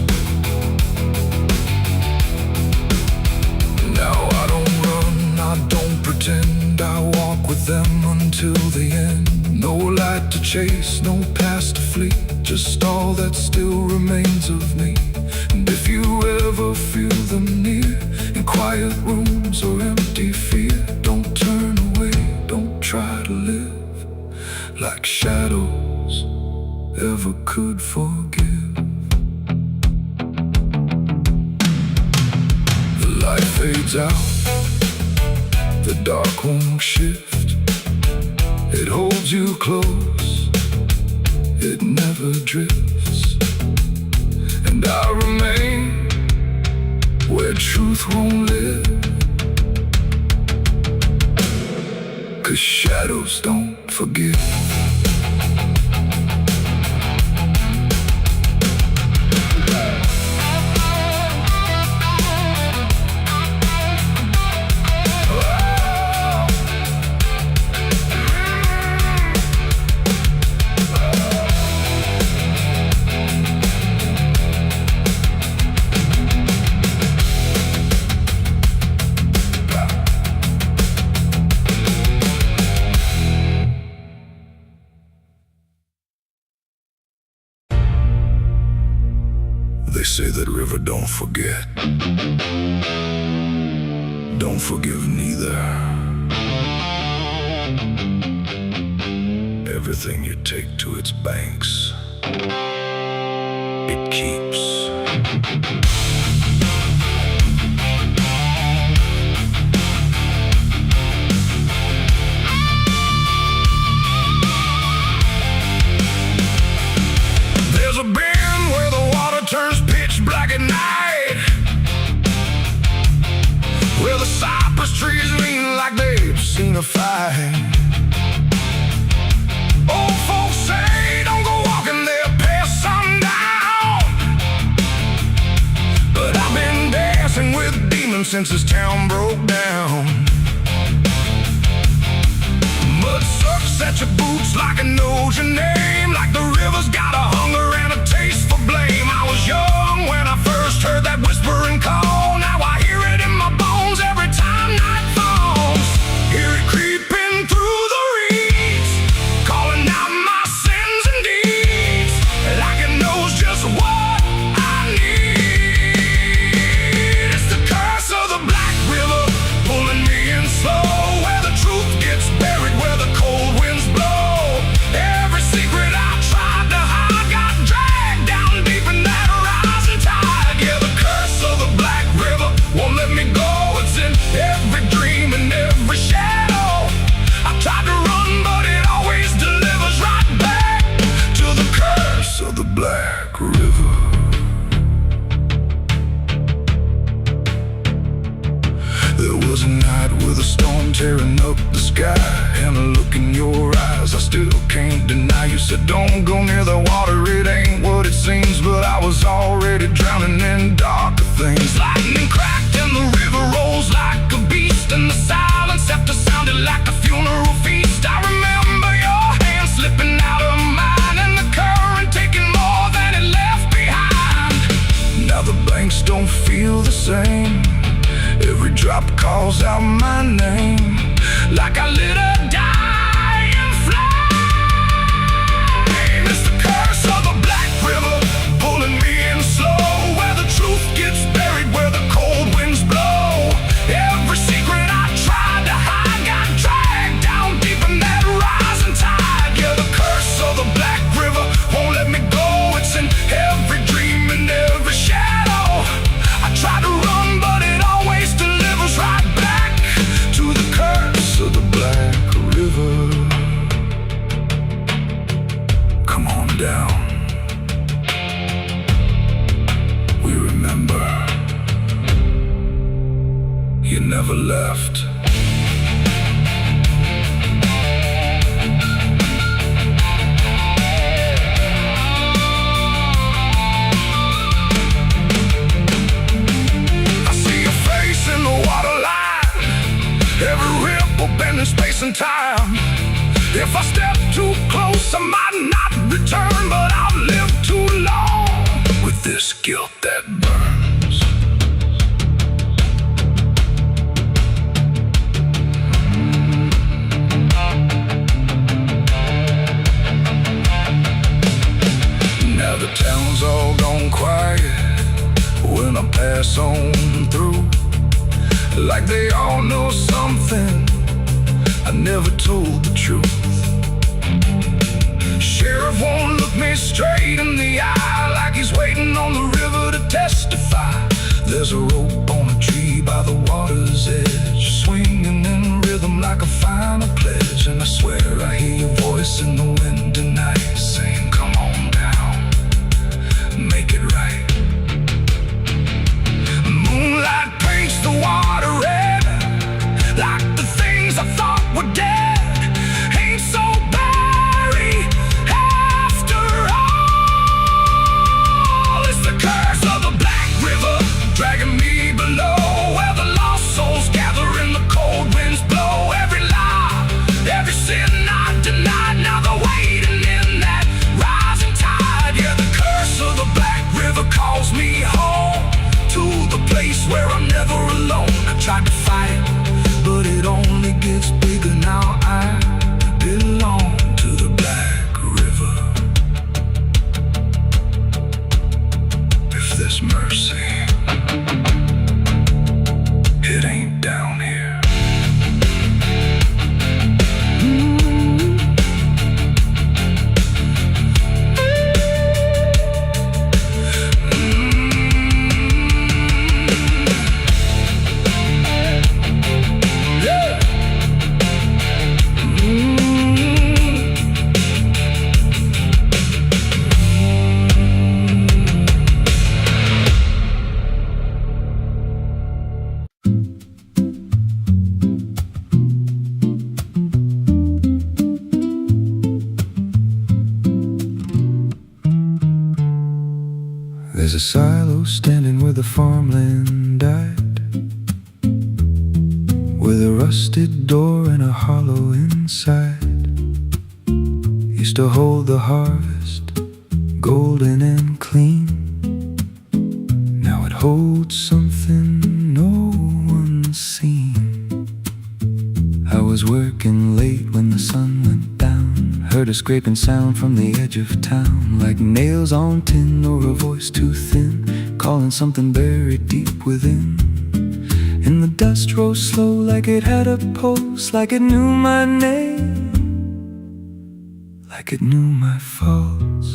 Now I don't run, I don't pretend, I walk with them until the end. No light to chase, no past to flee, just all that still remains of me. And if you ever feel them near, in quiet rooms or empty fear, don't turn away, don't try to live like shadows ever could forgive. The light fades out, the dark won't shift, it holds you close, it never drifts. And I remain where truth won't live, 'cause shadows don't forgive. They say that river don't forget, don't forgive neither. Everything you take to its banks, it keeps. There's a bend where the water turns pitch black at night, where the cypress trees lean like they've seen a fight. Old folks say don't go walking there past sundown, but I've been dancing with demons since this town broke down. Mud sucks at your boots like a nose knows your name, like the river's got a hunger and a taste for blame. I was young when I first heard that whispering call. Now I hear it in my bones every time night falls. Hear it creeping through the reeds, calling out my sins and deeds, like it knows just what I need. It's the curse of the Black River, pulling me in slow, where the truth gets buried, where the cold winds blow. Every secret I tried to hide got dragged down deep in that rising tide. Yeah, the curse of the Black River won't let me go. It's in every dream and every shadow. I tried to run, but it always delivers right back to the curse of the Black River. There was a night with a storm tearing up the sky, and a look in your eyes I still can't deny. You said don't go near the water, it ain't what it seems. But I was already drowning in darker things. Lightning cracked and the river rolls like a beast, and the silence after sounded like a funeral feast. I remember your hand slipping out of mine, and the current taking more than it left behind. Now the banks don't feel the same, every drop calls out my name, like I lit a dying flame. It's the curse of the Black River, pulling me in slow, where the truth gets buried, where the cold winds blow. Every secret I tried to hide got dragged down deep in that rising tide. Yeah, the curse of the Black River won't let me go. It's in every dream and every shadow. I try to run, but it always delivers right back to the curse of the Black River. Come on down, we remember you never left. Every ripple bending space and time. If I step too close, I might not return, but I've lived too long with this guilt that burns. Now the town's all gone quiet when I pass on through, like they all know something I never told the truth. Sheriff won't look me straight in the eye, like he's waiting on the river to testify. There's a rope on a tree by the water's edge, swinging in rhythm like a final pledge. And I swear I hear your voice in the wind tonight, saying come on down, make it right. Moonlight paints the water red, like the things I thought were dead ain't so buried after all. It's the curse of the Black River, dragging me below, where the lost souls gather and the cold winds blow. Every lie, every sin I denied, now they're waiting in that rising tide. Yeah, the curse of the Black River calls me home, to the place where I'm never alone. I tried to fight, but it only gets bigger. Now I belong to the Black River. If there's mercy, it ain't down here. There's a silo standing where the farmland died, with a rusted door and a hollow inside.
used to hold the harvest, golden and clean. Now it holds something no one's seen. I was working late when the sun went down, heard a scraping sound from the edge of town, like nails on tin or a voice too thin, calling something buried deep within. And the dust rose slow like it had a pulse, like it knew my name, like it knew my faults.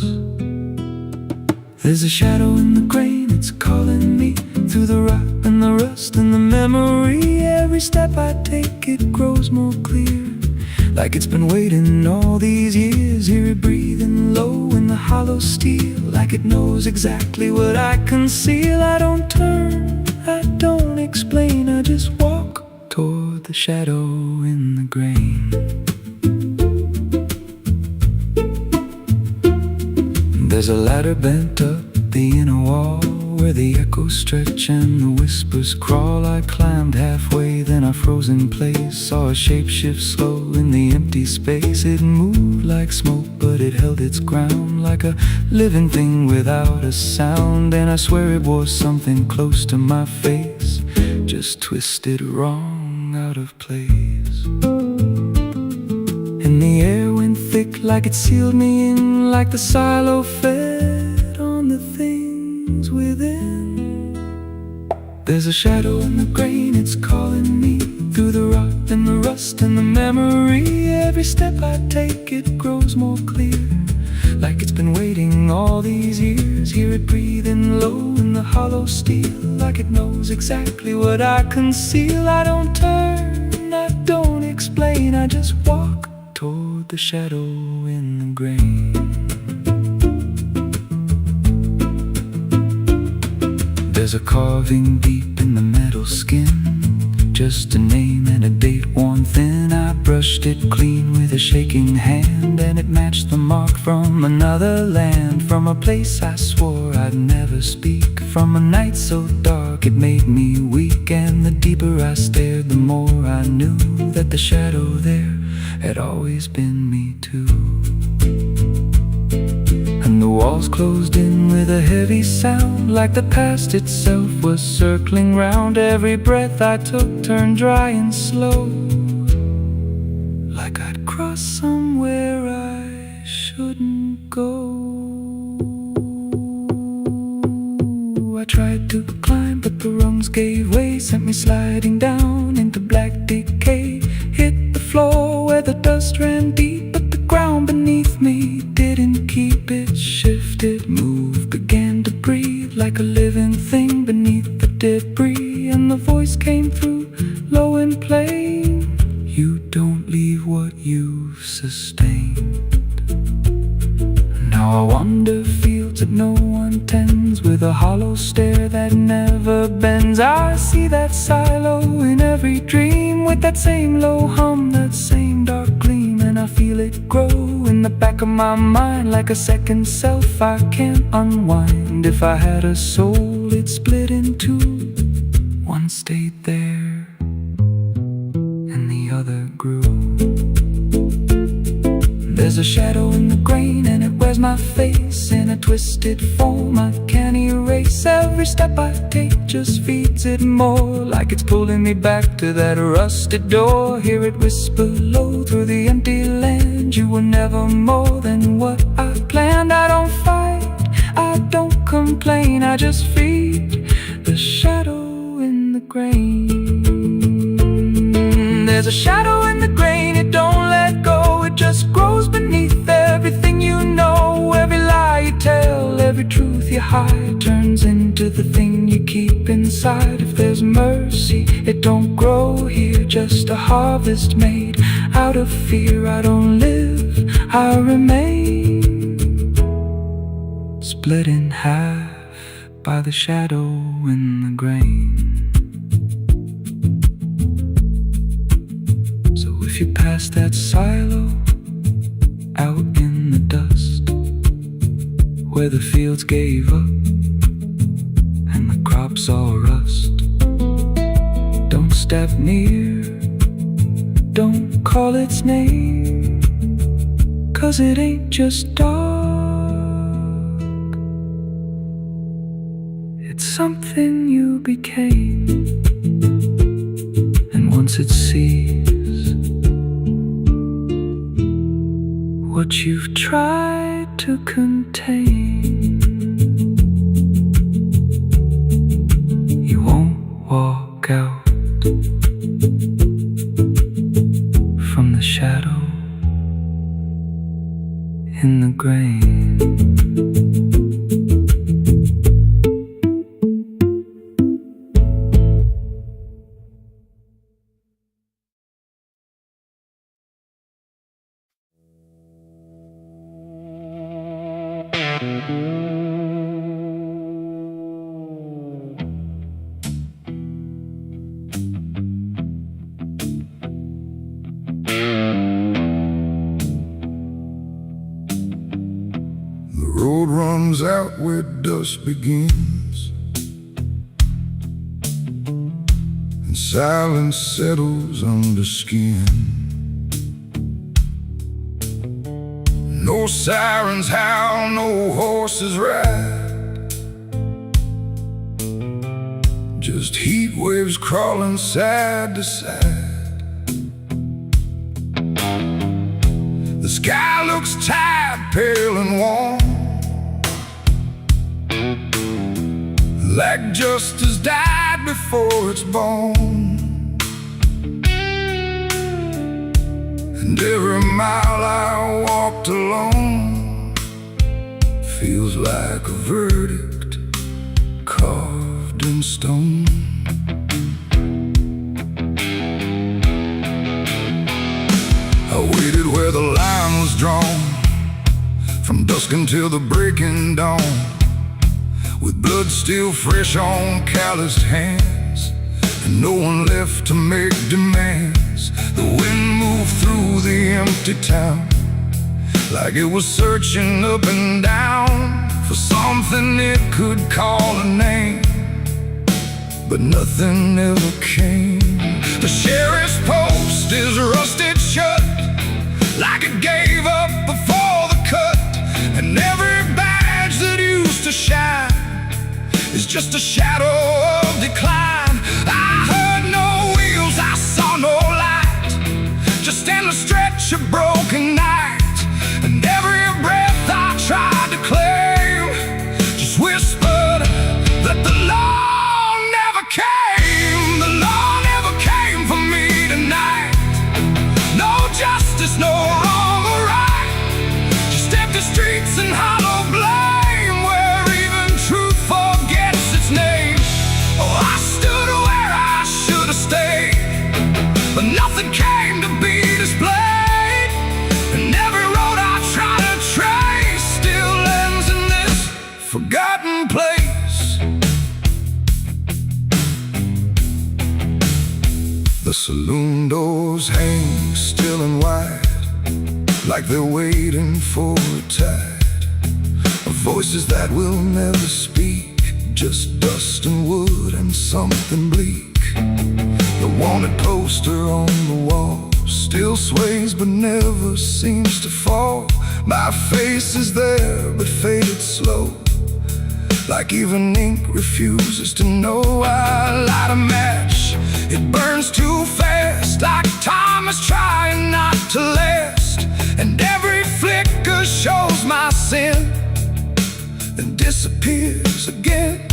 There's a shadow in the grain, it's calling me through the rot and the rust and the memory. Every step I take, it grows more clear, like it's been waiting all these years. Hear it breathing low in the hollow steel, like it knows exactly what I conceal. I don't turn, I don't explain, I just walk toward the shadow in the grain. There's a ladder bent up the inner wall, where the echoes stretch and the whispers crawl. I climbed halfway, then I froze in place, saw a shape shift slow in the empty space. It moved like smoke, but it held its ground, like a living thing without a sound. And I swear it was something close to my face, just twisted wrong, out of place. And the air went thick, like it sealed me in, like the silo fed on the things within. There's a shadow in the grain, it's calling me through the rot and the rust and the memory. Every step I take, it grows more clear, like it's been waiting all these years. Hear it breathing low in the hollow steel, like it knows exactly what I conceal. I don't turn, I don't explain, I just walk toward the shadow in the grain. There's a carving deep in the metal skin, just a name and a date worn thin. I brushed it clean with a shaking hand, and it matched the mark from another land, from a place I swore I'd never speak, from a night so dark it made me weak. And the deeper I stared, the more I knew that the shadow there had always been me too. And the walls closed in with a heavy sound, like the past itself was circling round. Every breath I took turned dry and slow, like I'd crossed somewhere I shouldn't go. I tried to climb, but the rungs gave way, sent me sliding down into black decay. Hit the floor where the dust ran deep, but the ground beneath me didn't keep it. Shifted, moved, began to breathe like a living thing beneath the debris. And the voice came through, low and plain: you don't leave what you've sustained. Now I wander fields that no one tends, with a hollow stare that never bends. I see that silo in every dream, with that same low hum, that same dark gleam. And I feel it grow in the back of my mind, like a second self I can't unwind. If I had a soul, it'd split in two. One stayed there, and the other grew. There's a shadow in the grain, and it wears my face in a twisted form I can't erase. Every step I take just feeds it more, like it's pulling me back to that rusted door. Hear it whisper low through the empty land: you were never more than what I planned. I don't fight, I don't complain, I just feed the shadow in the grain. There's a shadow in the grain, it don't let go, it just grows beneath everything you know. Every lie you tell, every truth you hide, turns into the thing you keep inside. If there's mercy, it don't grow here, just a harvest made out of fear. I don't live, I remain, split in half by the shadow in the grain. If you pass that silo out in the dust, where the fields gave up and the crops all rust, don't step near, don't call its name, 'cause it ain't just dark, it's something you became. And once it sees what you've tried to contain, you won't walk out from the shadow in the grain.
The road runs out where dusk begins, and silence settles under skin. No sirens howl, no horses ride, just heat waves crawling side to side. The sky looks tired, pale and warm, like justice died before it's born. And every mile I walked alone feels like a verdict carved in stone. I waited where the line was drawn, from dusk until the breaking dawn, with blood still fresh on calloused hands, and no one left to make demands. The wind moved through the empty town, like it was searching up and down for something it could call a name, but nothing ever came. The sheriff's post is rusted shut, like it gave up before the cut, and every badge that used to shine is just a shadow of decline. I heard no wheels, I saw no light, just endless stretch of broken night. And every breath I tried to claim just whispered that the law never came. The law never came for me tonight. No justice, no wrong or right, just empty streets and hollow blame, where even truth forgets its name. Oh, I stood where I should have stayed, but nothing came to be displayed. And every road I try to trace still ends in this forgotten place. The saloon doors hang still and wide, like they're waiting for a tide of voices that will never speak, just dust and wood and something bleak. The wanted poster on the wall still sways but never seems to fall. My face is there but faded slow, like even ink refuses to know. I light a match, it burns too fast, like time is trying not to last. And every flicker shows my sin, then disappears again.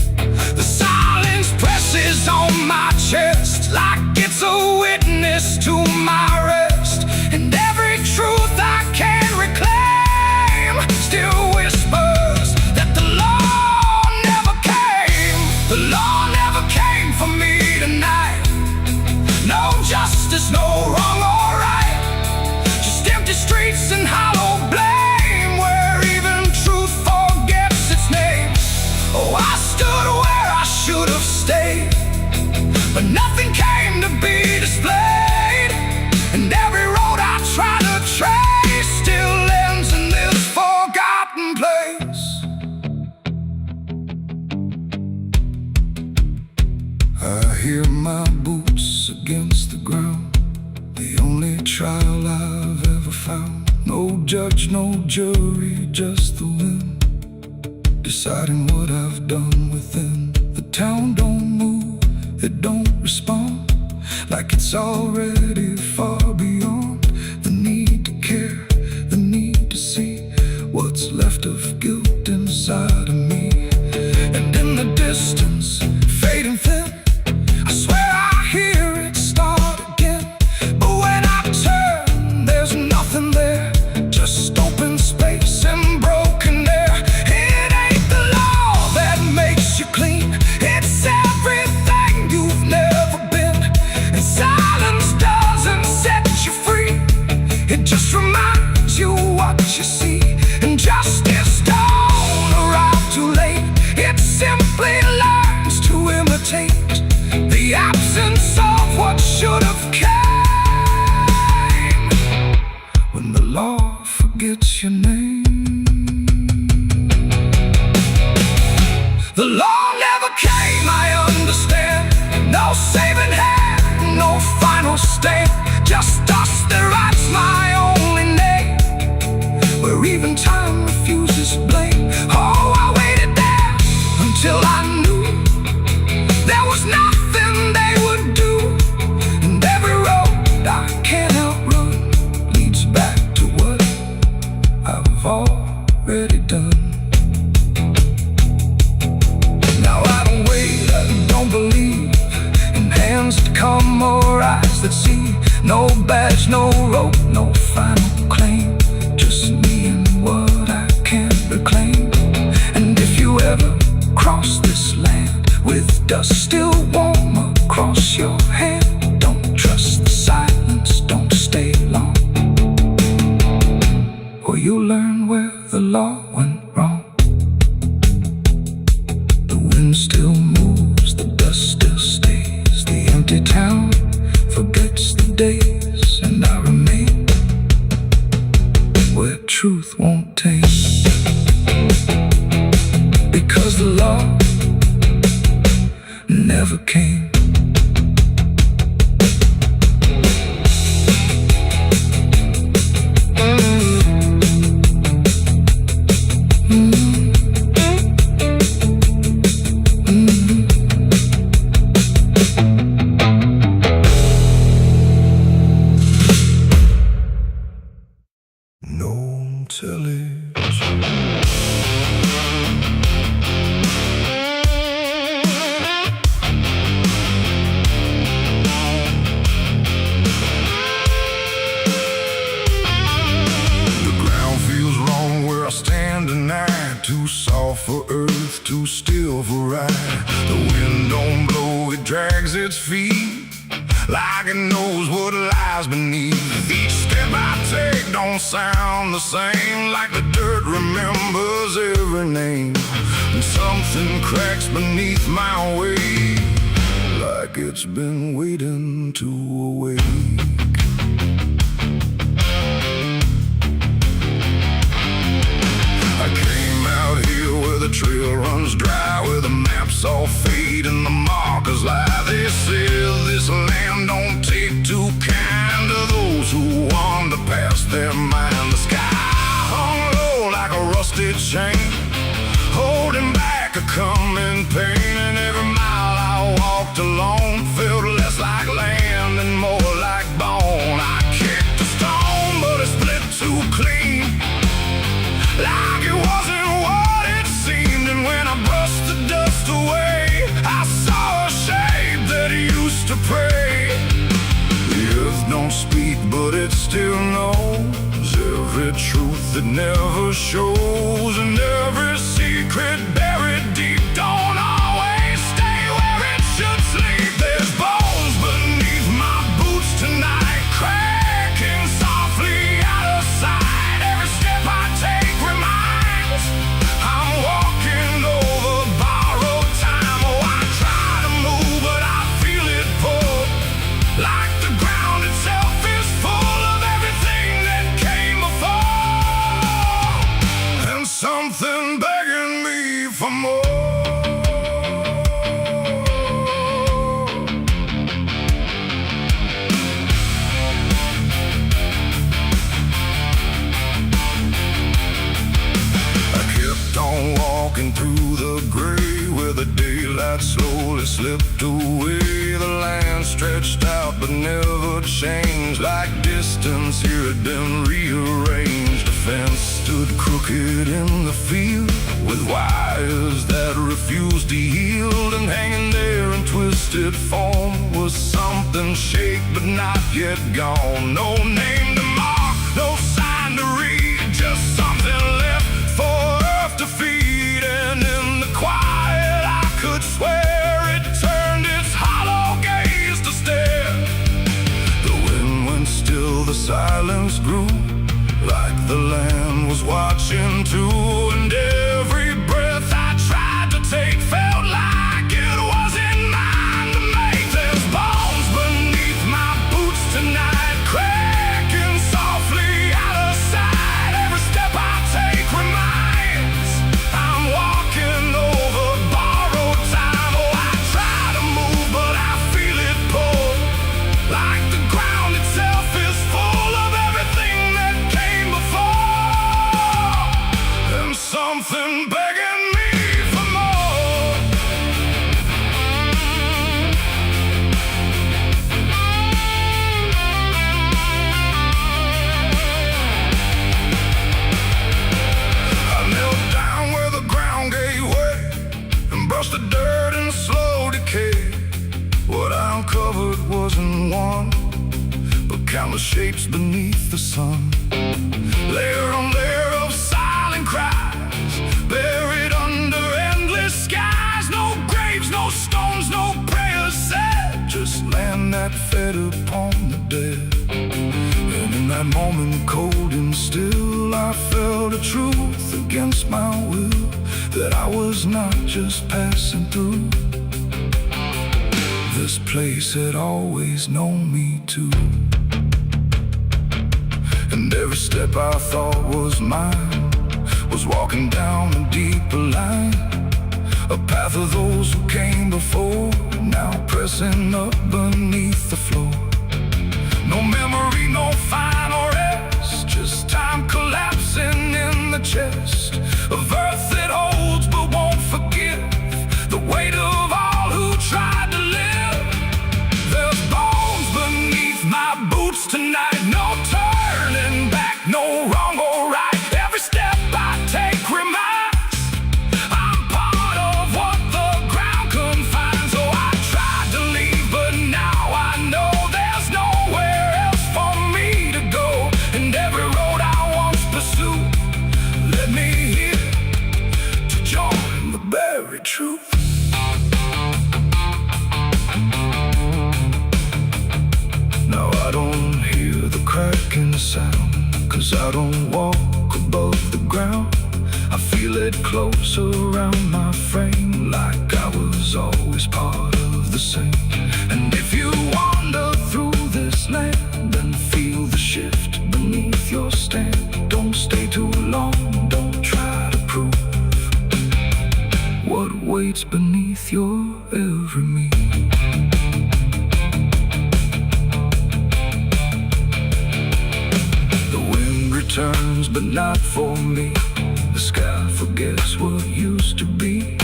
The silence presses on my chest, like it's a witness to my rest. And every truth I can't reclaim still whispers that the law never came. The law never came for me tonight. No justice, no wrong or right, just empty streets and hollow blame, where even truth forgets its name. Oh, I stood where I should have stayed, but nothing came to be displayed. And every road I try to trace still ends in this forgotten place. I hear my boots against the ground, the only trial I've ever found. No
No judge, no jury, just the wind deciding what I've done within. The town don't move, it don't respond, like it's already far beyond the need to care, the need to see what's left of guilt inside of me. And in the distance, fading thin, I swear I hear it start again. But when I turn, there's nothing there, just open space and broken air. It ain't the law that makes you clean, it's everything you've never been. And silence doesn't set you free, it just reminds you what you see. And justice don't arrive too late, it simply learns to imitate the absence of what should have came. When the law forgets your name. The law never came, I understand. No saving hand, no final stand, just dust that writes my only name, where even time refuses blame. Oh, I waited there until I knew there was nothing they would do. And every road I can't outrun leads back to what I've already done. Now I don't wait, I don't believe in hands that come or eyes that see. No badge, no rope, no final claim, just me and what I can't reclaim. And if you ever cross this land with dust still warm across your hand, don't trust the silence, don't stay long, or you'll learn where the law went wrong. The wind still moves, the dust still stays, the empty town forgets the days, and I remain where truth won't taste, because the law never came. No television, too soft for earth, too still for ride. The wind don't blow, it drags its feet like it knows what lies beneath. Each step I take don't sound the same, like the dirt remembers every name. And something cracks beneath my weight, like it's been waiting to awake. I came out here where the trail runs dry, where the maps all fade and the markers lie. They said this land don't take too kind to those who wander past their mind. The sky hung low like a rusted chain, holding back a coming pain. And every mile I walked alone felt less like land and more like bone. I kicked a stone, but it split too clean, like it wasn't what it seemed. And when I brushed the dust away, I saw a shape that used to pray. The earth don't speak, but it still knows every truth that never shows, and every secret buried deep don't always stay where it should sleep. There's bones beneath my boots tonight, cracking softly out of sight. Every step I take reminds I'm walking over borrowed time. Oh, I try to move, but I feel it pull, like the ground itself is full of everything that came before, and something begging me
slowly slipped away. The land stretched out but never changed, like distance here had been rearranged. A fence stood crooked in the field, with wires that refused to yield. And hanging there in twisted form was something shaped but not yet gone. No name to mark, no sign to read, just something left for earth to feed. And in the quiet I could swear it turned its hollow gaze to stare. The wind went still, the silence grew, like the land was watching too. And every breath I tried to take felt like it wasn't mine to make. There's bones beneath my boots tonight, cracking softly out of sight. Every step I take reminds I'm walking over borrowed time. Oh, I try to move but I feel it pull, like the ground itself is full of everything that came before, and something begging me for more. I knelt down where the ground gave way and brushed the dirt in slow decay. What I uncovered wasn't one, but countless shapes beneath the sun. Layer on layer of silent cries, buried under endless skies. No graves, no stones, no prayers said, just land that fed upon the dead. And in that moment, cold and still, I felt a truth against my will, that I was not just passing through. This place had always known me too. And every step I thought was mine was walking down a deeper line, a path of those who came before, now pressing up beneath the floor. No memory, no final rest, just time collapsing in the chest of earth that holds but won't forgive the weight of all who tried to live. There's bones beneath my boots tonight, no turning back, no wrong or right. Every step I take reminds I'm part of what the ground confines. So I tried to leave, but now I know there's nowhere else for me to go. And every road I once pursued led me here to join the buried truth. Now I don't hear the cracking sound, 'cause I don't walk above the ground. I feel it close around my frame, like I was always part of the same. And if you wander through this land and feel the shift beneath your stand, don't stay too long, don't try to prove what waits beneath your every move. Turns, but not for me. The sky forgets what used to be,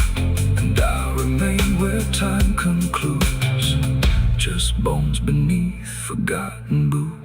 and I remain where time concludes, just bones beneath forgotten boots.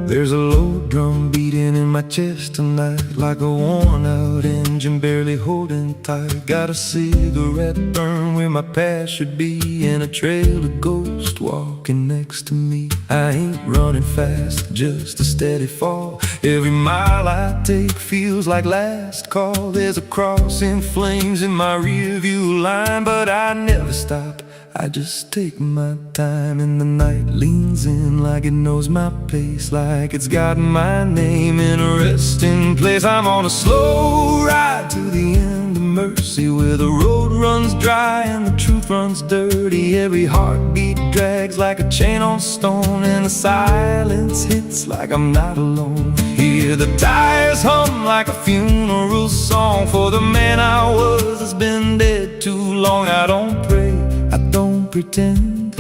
There's a low drum beating in my chest tonight, like a worn-out engine barely holding tight. Got a cigarette burn where my past should be, and a trail of ghosts walking next to me. I ain't running fast, just a steady fall. Every mile I take feels like last call. There's a cross in flames in my rearview line, but I never stop, I just take my time. And the night leans in like it knows my pace, like it's got my name in a resting place. I'm on a slow ride to the end of mercy, where the road runs dry and the truth runs dirty. Every heartbeat drags like a chain on stone, and the silence hits like I'm not alone. Hear the tires hum like a funeral song for the man I was that's been dead too long. I don't pray, I don't pretend,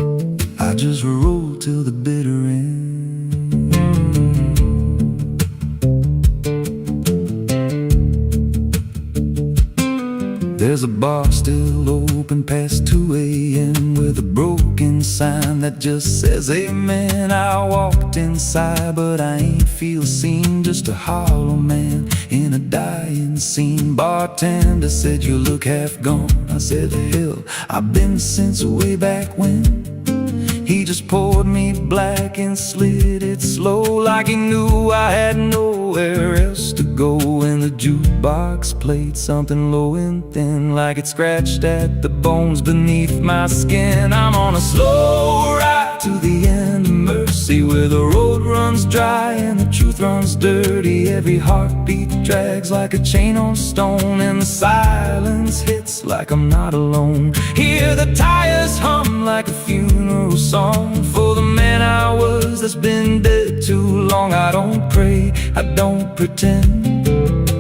I just roll till the bitter end.
There's a bar still open past 2 a.m. with a broken sign that just says amen. I walked inside but I ain't feel seen, just a hollow man in a dying scene. Bartender said you look half gone. I said hell, I've been since way back when. He just poured me black and slid it slow, like he knew I had nowhere else to go. And the jukebox played something low and thin, like it scratched at the bones beneath my skin. I'm on a slow ride to the end of mercy, where the road runs dry and the truth runs dirty. Every heartbeat drags like a chain on stone, and the silence hits like I'm not alone. Hear the tires hum like a funeral song for the man I was that's been dead too long. I don't pray, I don't pretend,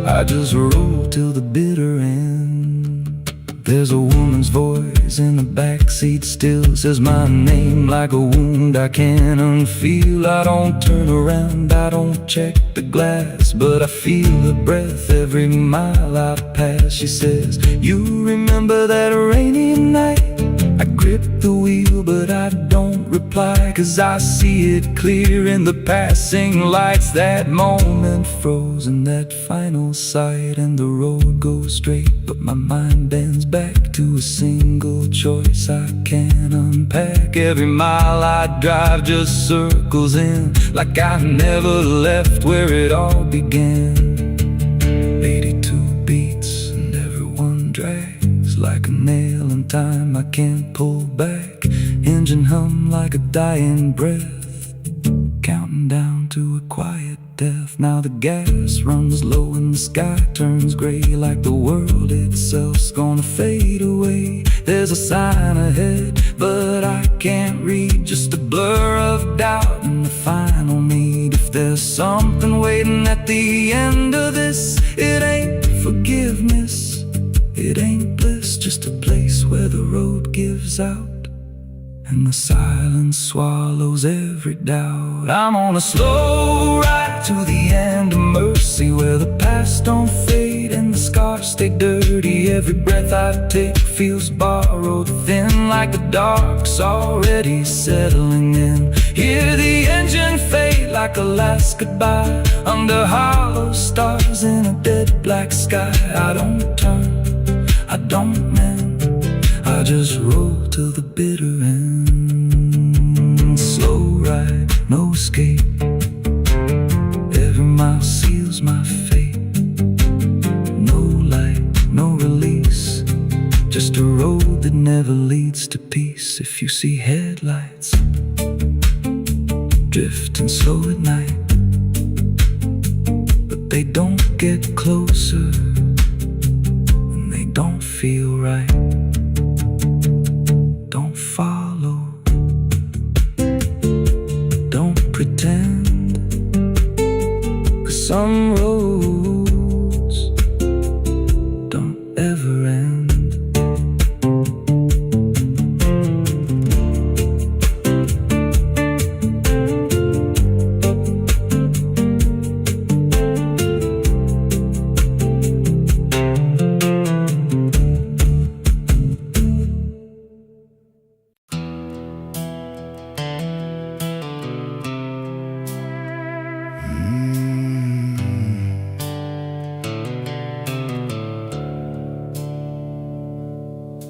I just roll till the bitter end. There's a woman's voice in the backseat still, says my name like a wound I can't unfeel. I don't turn around, I don't check the glass, but I feel her breath every mile I pass. She says, you remember that rainy night? I grip the wheel but I don't reply, 'cause I see it clear in the passing lights. That moment frozen, that final sight, and the road goes straight but my mind bends back to a single choice I can't unpack. Every mile I drive just circles in, like I never left where it all began. 82 beats and everyone drags like a nail in time I can't pull back. Engine hum like a dying breath, counting down to a quiet death. Now the gas runs low and the sky turns gray, like the world itself's gonna fade away. There's a sign ahead but I can't read, just a blur of doubt and the final need. If there's something waiting at the end of this, it ain't forgiveness, it ain't bliss, just a place where the road gives out and the silence swallows every doubt. I'm on a slow ride to the end of mercy, where the past don't fade and the scars stay dirty. Every breath I take feels borrowed, thin like the dark's already settling in. Hear the engine fade like a last goodbye, under hollow stars in a dead black sky. I don't turn, I don't mend, I just roll till the bitter end. Slow ride, no escape, every mile seals my fate. No light, no release, just a road that never leads to peace. If you see headlights drifting slow at night, but they don't get closer and they don't feel right, don't follow, don't pretend, 'cause some roads don't ever end.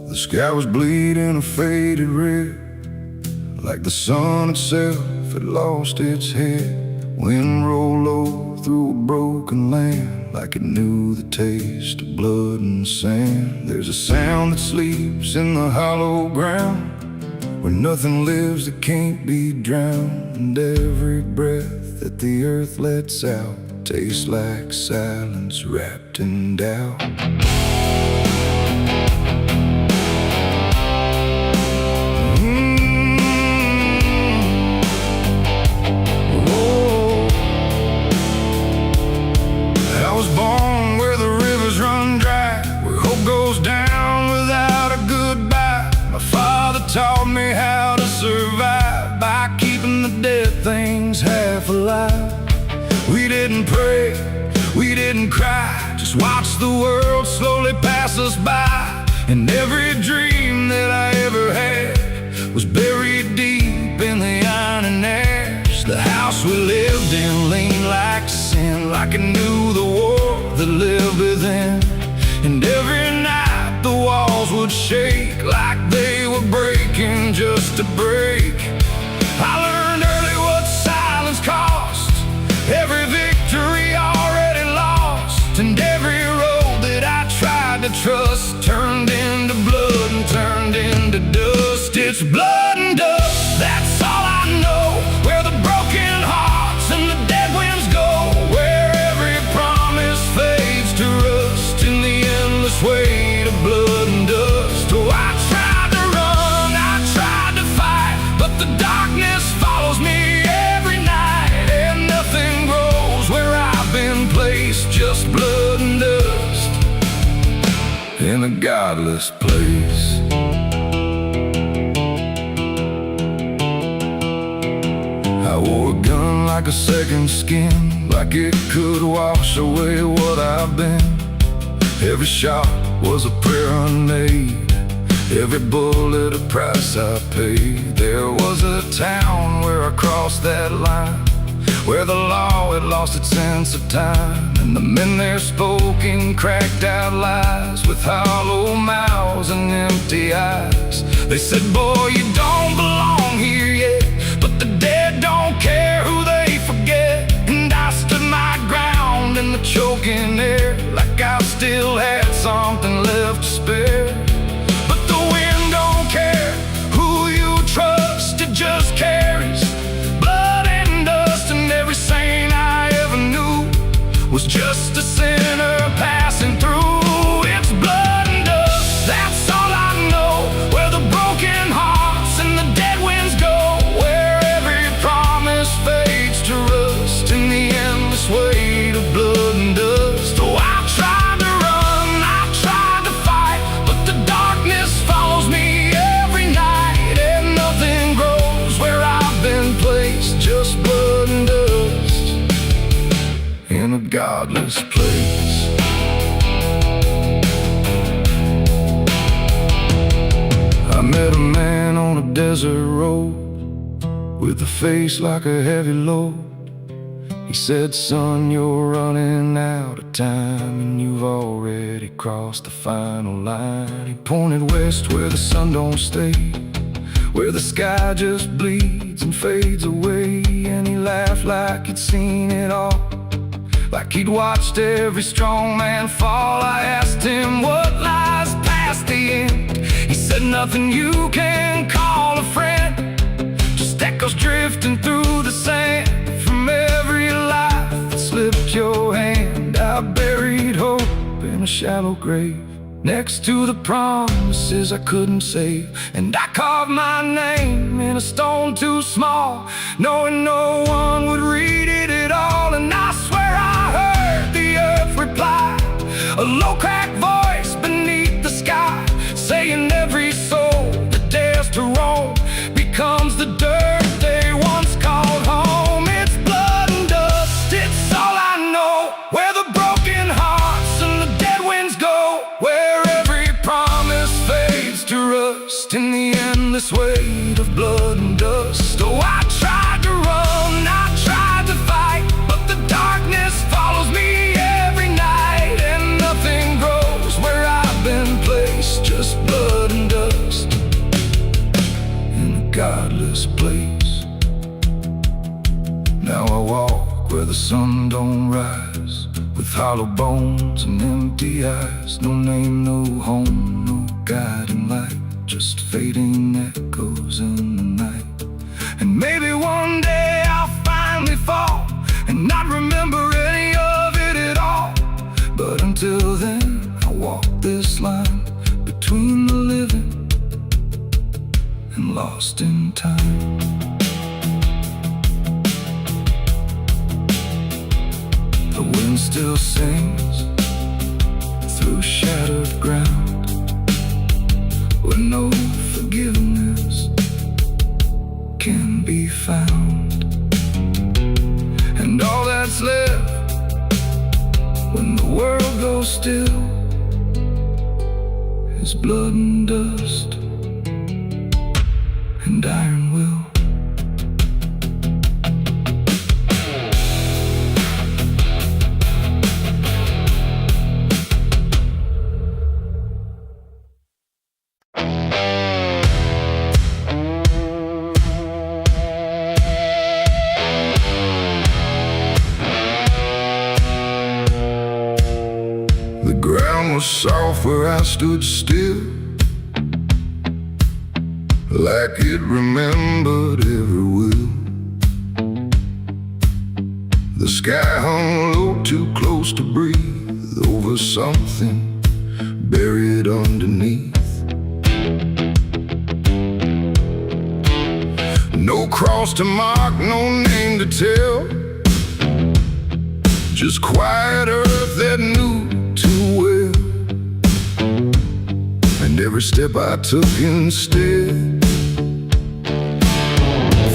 The sky was bleeding a faded red, like the sun itself had lost its head. Wind rolled low through a broken land, like it knew the taste of blood and sand. There's a sound that sleeps in the hollow ground, where nothing lives that can't be drowned. And every breath that the earth lets out tastes like silence wrapped in doubt. Taught me how to survive by keeping the dead things half alive. We didn't pray, we didn't cry, just watch the world slowly pass us by. And every dream that I ever had was buried deep in the iron and ash. The house we lived in leaned like sin, like it knew the war that lived within. And every night the walls would shake like they were breaking just to break. I learned early what silence cost, every victory already lost. And every road that I tried to trust turned into blood and turned into dust. It's blood and dust, that's all I know. Where the broken hearts and the dead winds go, where every promise fades to rust in the endless weight of blood and dust. Oh, I tried to run, I tried to fight, but the darkness follows me every night. And nothing grows where I've been placed, just blood and dust in a godless place. I wore a gun like a second skin, like it could wash away what I've been. Every shot was a prayer unmade, every bullet a price I paid. There was a town where I crossed that line, where the law had lost its sense of time. And the men there spoke in cracked out lies, with hollow mouths and empty eyes. They said, boy, you don't belong here yet, but the dead don't care who they forget. And I stood my ground in the choking air, like I still had something left to spare. But the wind don't care who you trust, it just carries blood and dust. And every saint I ever knew was just a sinner passing through. It's blood and dust, that's all I know. Where the broken hearts and the dead winds go, where every promise fades to rust in the endless weight of blood and dust. Oh, I tried to run, I tried to fight, but the darkness follows me every night. And nothing grows where I've been placed, just blood and dust in a godless place. I met a man on a desert road, with a face like a heavy load. He said, son, you're running out of time, and you've already crossed the final line. He pointed west where the sun don't stay, where the sky just bleeds and fades away. And he laughed like he'd seen it all, like he'd watched every strong man fall. I asked him what lies past the end. He said, nothing you can call a friend, just echoes drifting through the sand from every life that slipped your hand. I buried hope in a shallow grave, next to the promises I couldn't save. And I carved my name in a stone too small, knowing no one would read it at all. And I swear I heard the earth reply, a low cracked voice beneath the sky, saying every soul that dares to roam becomes the dirt they once called home. It's blood and dust, it's all I know. Where the broken hearts and the dead winds go, where every promise fades to rust in the endless weight of blood and dust. Oh, I tried to run, I tried to fight, but the darkness follows me every night. And nothing grows where I've been placed, just blood and dust in a godless place. Now I walk where the sun don't rise, with hollow bones and empty eyes. No name, no home, no guiding light, just fading echoes in the night. And maybe one day I'll finally fall and not remember any of it at all. But until then, I walk this line between the living and lost in time. The wind still sings through shattered ground, where no forgiveness can be found. And all that's left when the world goes still is
was blood and dust and iron will.
The ground was soft where I stood still, like it remembered every will. The sky hung low, too close to breathe, over something buried underneath. No cross to mark, no name to tell, just quiet earth that knew too well. And every step I took instead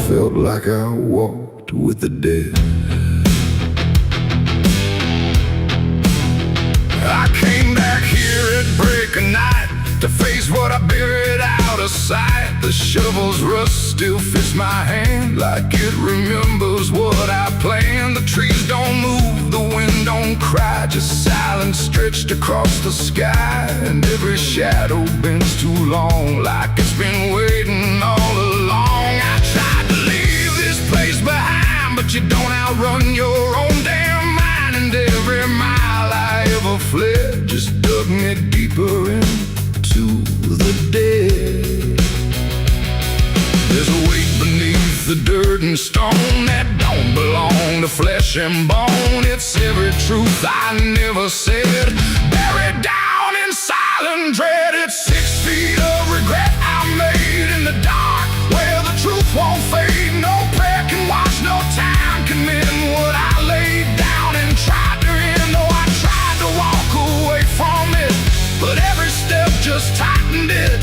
felt like I walked with the dead. I came back here at break of night to face what I buried out of sight. The shovel's rust still fits my hand like it remembers what I planned. The trees don't move, the wind don't cry, just silence stretched across the sky. And every shadow bends too long, like it's been waiting all along. I tried to leave this place behind, but you don't outrun your own damn mind. And every mile I ever fled just dug me deeper into the dead. There's a weight beneath the dirt and stone that don't belong to flesh and bone. It's every truth I never said, buried down in silent dread. It's 6 feet of regret I made in the dark, where the truth won't fade. No prayer can wash, no time can mend what I laid down and tried to end. Oh, I tried to walk away from it, but every step just tightened it.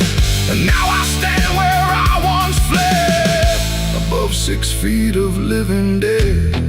And now I stand where I once fled, above 6 feet of living dead.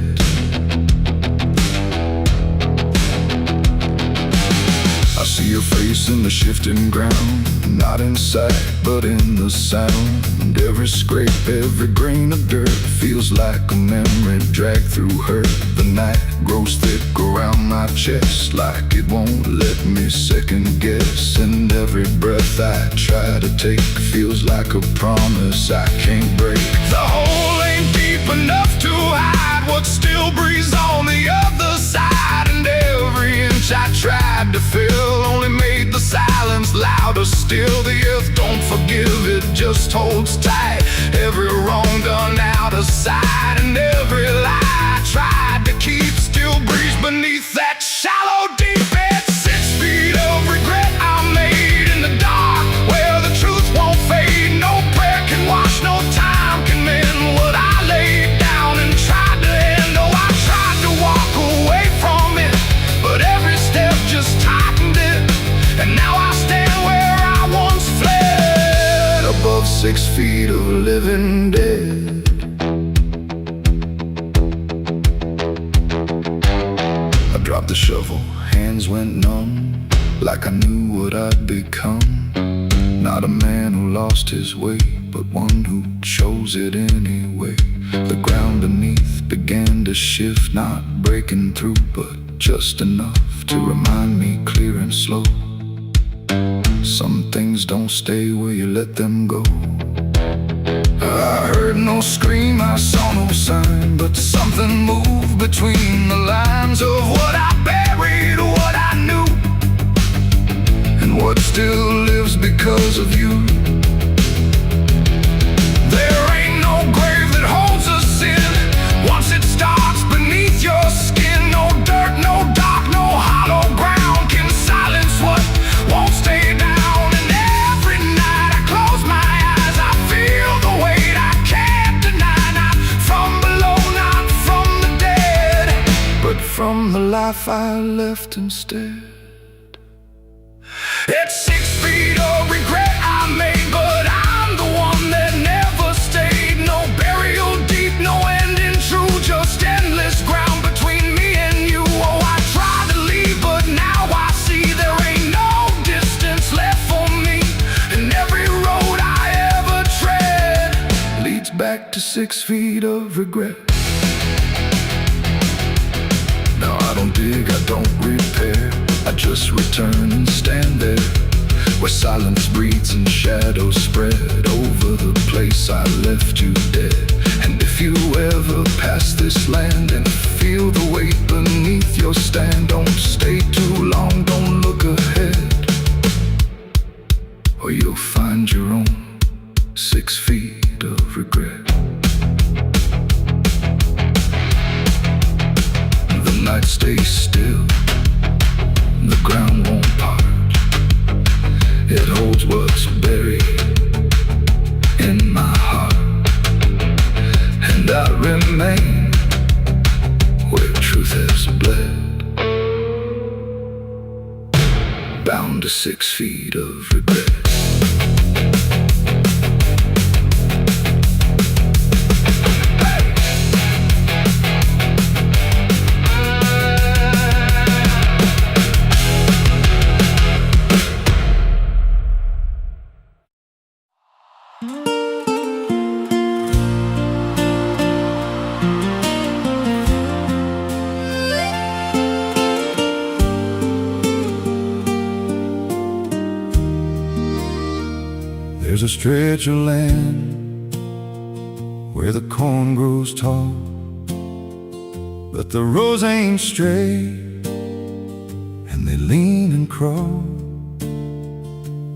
I see your face in the shifting ground, not in sight, but in the sound. Every scrape, every grain of dirt feels like a memory dragged through hurt. The night grows thick around my chest, like it won't let me second guess. And every breath I try to take feels like a promise I can't break. The hole ain't deep enough to hide what still breathes on the other side. And every inch I tried to fill only made the silence louder still. The earth don't forgive, it just holds tight. Every wrong done out of sight, and every lie I tried to keep still breathes beneath that shallow deep end. 6 feet of regret I made in the dark, where the truth won't fade. No prayer can wash, no time can mend what I laid down and tried to end. Oh, I tried to walk away from it, but every step just tightened it. And now I stand where I once fled, above 6 feet of living dead. I dropped the shovel, hands went numb, like I knew what I'd become. Not a man who lost his way, but one who chose it anyway. The ground beneath began to shift, not breaking through, but just enough to remind me clear and slow. Some things don't stay where you let them go. I heard no scream, I saw no sign, but something moved between the lines of what I buried, what I knew, and what still lives because of you. There ain't no grave that holds us in once it starts beneath your skin. No dirt, no dark, no hollow ground can silence what won't stay down. And every night I close my eyes, I feel the weight I can't deny. Not from below, not from the dead, but from the life I left instead. It's 6 feet of regret I made, but I'm the one that never stayed. No burial deep, no ending true, just endless ground between me and you. Oh, I tried to leave, but now I see there ain't no distance left for me. back to 6 feet of regret. No, I don't dig, I don't repair. I just return and stand there, where silence breathes and shadows spread over the place I left you dead. And if you ever pass this land and feel the weight beneath your stand, don't stay too long, don't look ahead, or you'll find your own 6 feet of regret. The night stays still, the ground won't part. It holds what's buried in my heart, and I remain where truth has bled, bound to 6 feet of regret. There's a stretch of land where the corn grows tall, but the rows ain't straight, and they lean and crawl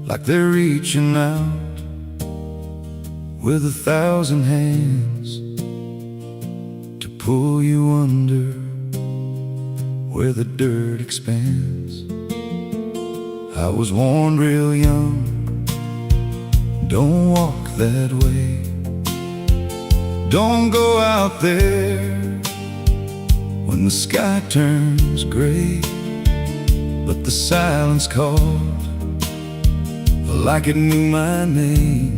like they're reaching out with 1,000 hands to pull you under where the dirt expands. I was warned real young, don't walk that way, don't go out there when the sky turns gray. But the silence called like it knew my name,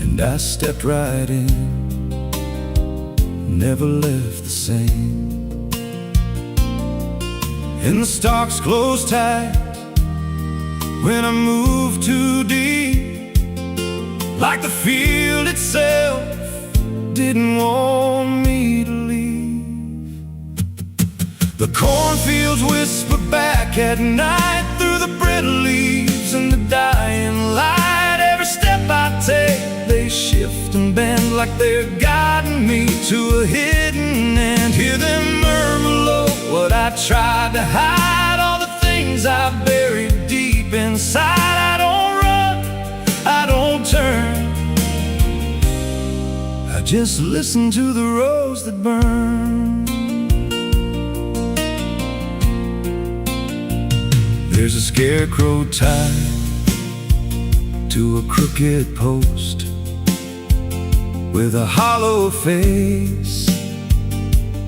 and I stepped right in, never left the same. And the stalks closed tight when I moved too deep, like the field itself didn't want me to leave. The cornfields whisper back at night through the brittle leaves and the dying light. Every step I take, they shift and bend like they're guiding me to a hidden end. Hear them murmur low what I tried to hide, all the things I buried deep inside. I don't run, I don't turn, I just listen to the rows that burn. There's a scarecrow tied to a crooked post with a hollow face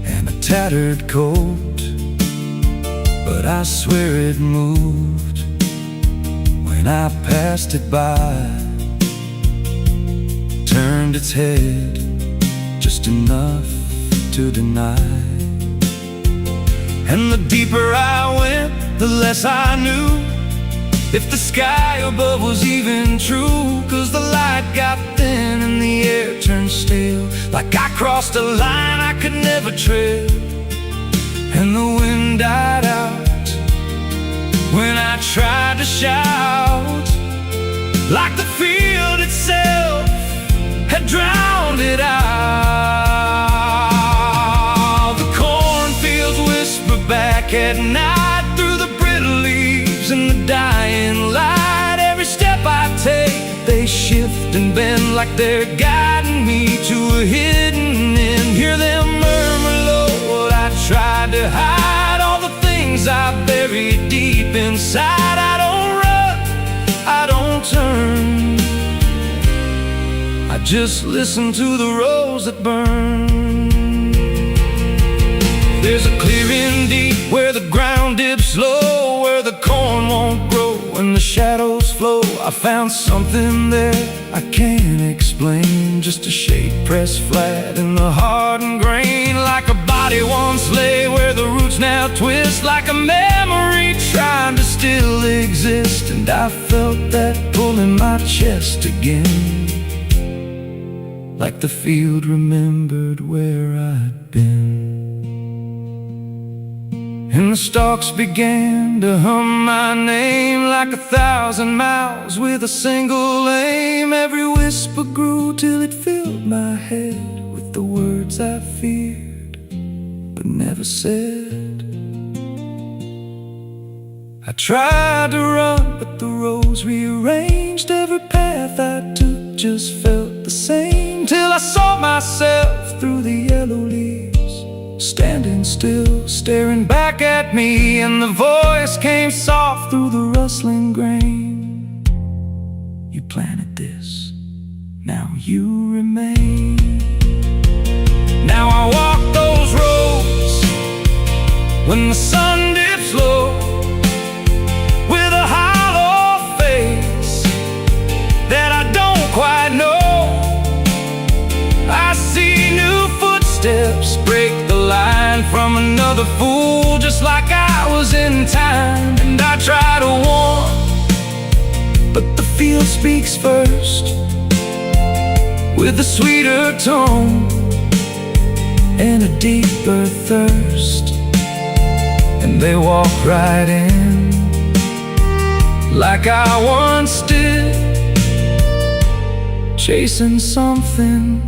and a tattered coat, but I swear it moved when I passed it by, turned its head just enough to deny. And the deeper I went, the less I knew if the sky above was even true. 'Cause the light got thin and the air turned stale, like I crossed a line I could never tread. And the wind died out when I tried to shout, like the field itself had drowned it out. The cornfields whisper back at night through the brittle leaves and the dying light. Every step I take, they shift and bend like they're guiding me to a hidden end. Hear them murmur low what I tried to hide, all the things I buried deep inside. I don't run, I don't turn, I just listen to the rows that burn. There's a clearing deep where the ground dips low, where the corn won't grow and the shadows flow. I found something there I can't explain, just a shade pressed flat in the hardened grain, like a body once lay where the roots now twist, like a memory trying to still exist. And I felt that pull in my chest again,
like the field remembered where I'd been. And the stalks began to hum my name like 1,000 mouths with a single aim. Every whisper grew till it filled my head with the words I feared but never said. I tried to run, but the roads rearranged. Every path I took just felt the same, till I saw myself through the yellow leaves, standing still, staring back at me. And the voice came soft through the rustling grain. You planted this, now you remain. Now I walk those roads when the sun dips low, with a hollow face that I don't quite know. I see new footsteps break the line from another fool, just like I was in time. And I try to warn, but the field speaks first, with a sweeter tone and a deeper thirst. And they walk right in, like I once did, chasing something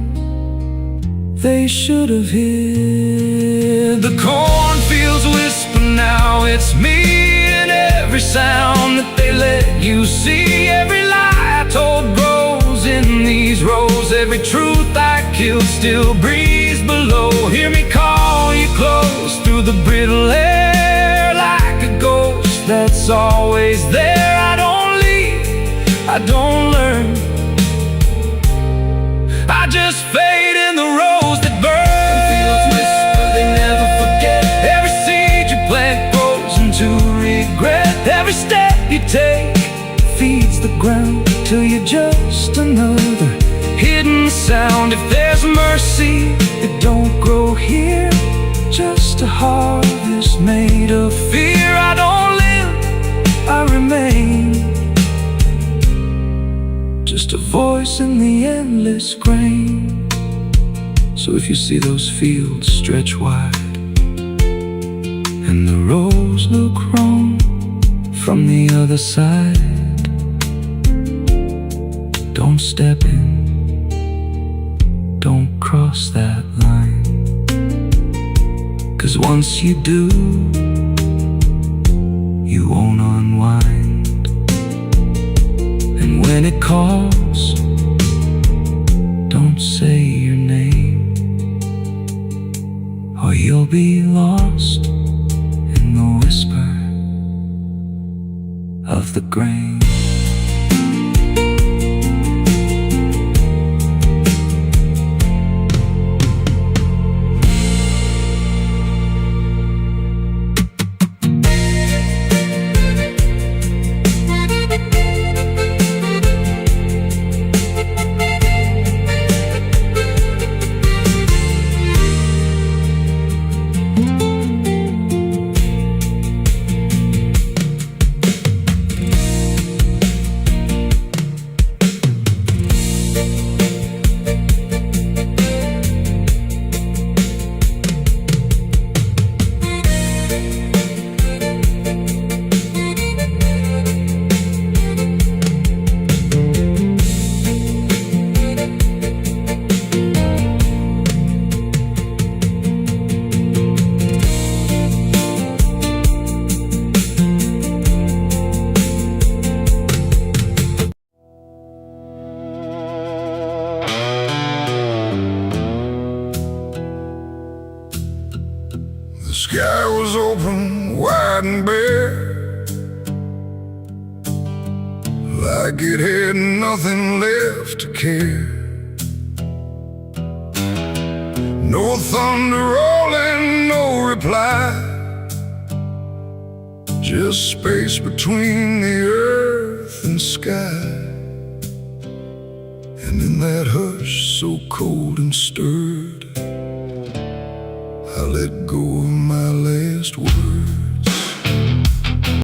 they should have hid. The cornfields whisper now, it's me, and every sound that they let you see. Every lie I told grows in these rows. Every truth I killed still breathes below. Hear me call you close through the brittle air, like a ghost that's always there. I don't leave, I don't learn, I just fade in the rose that burn. Fields whisper, they never forget. Every seed you plant grows into regret. Every step you take feeds the ground till you're just another hidden sound. If there's mercy, it don't grow here, just a harvest made of fear. I don't live, I remain, just a voice in the endless grain. So if you see those fields stretch wide, and the rows look wrong from the other side, don't step in, don't cross that line. 'Cause once you do, you won't unwind. And when it calls, don't say your name, or you'll be lost in the whisper of the grain.
The sky was open, wide and bare, like it had nothing left to care. No thunder rolling, no reply, just space between the earth and sky. And in that hush so cold and stirred, I let go of my last word.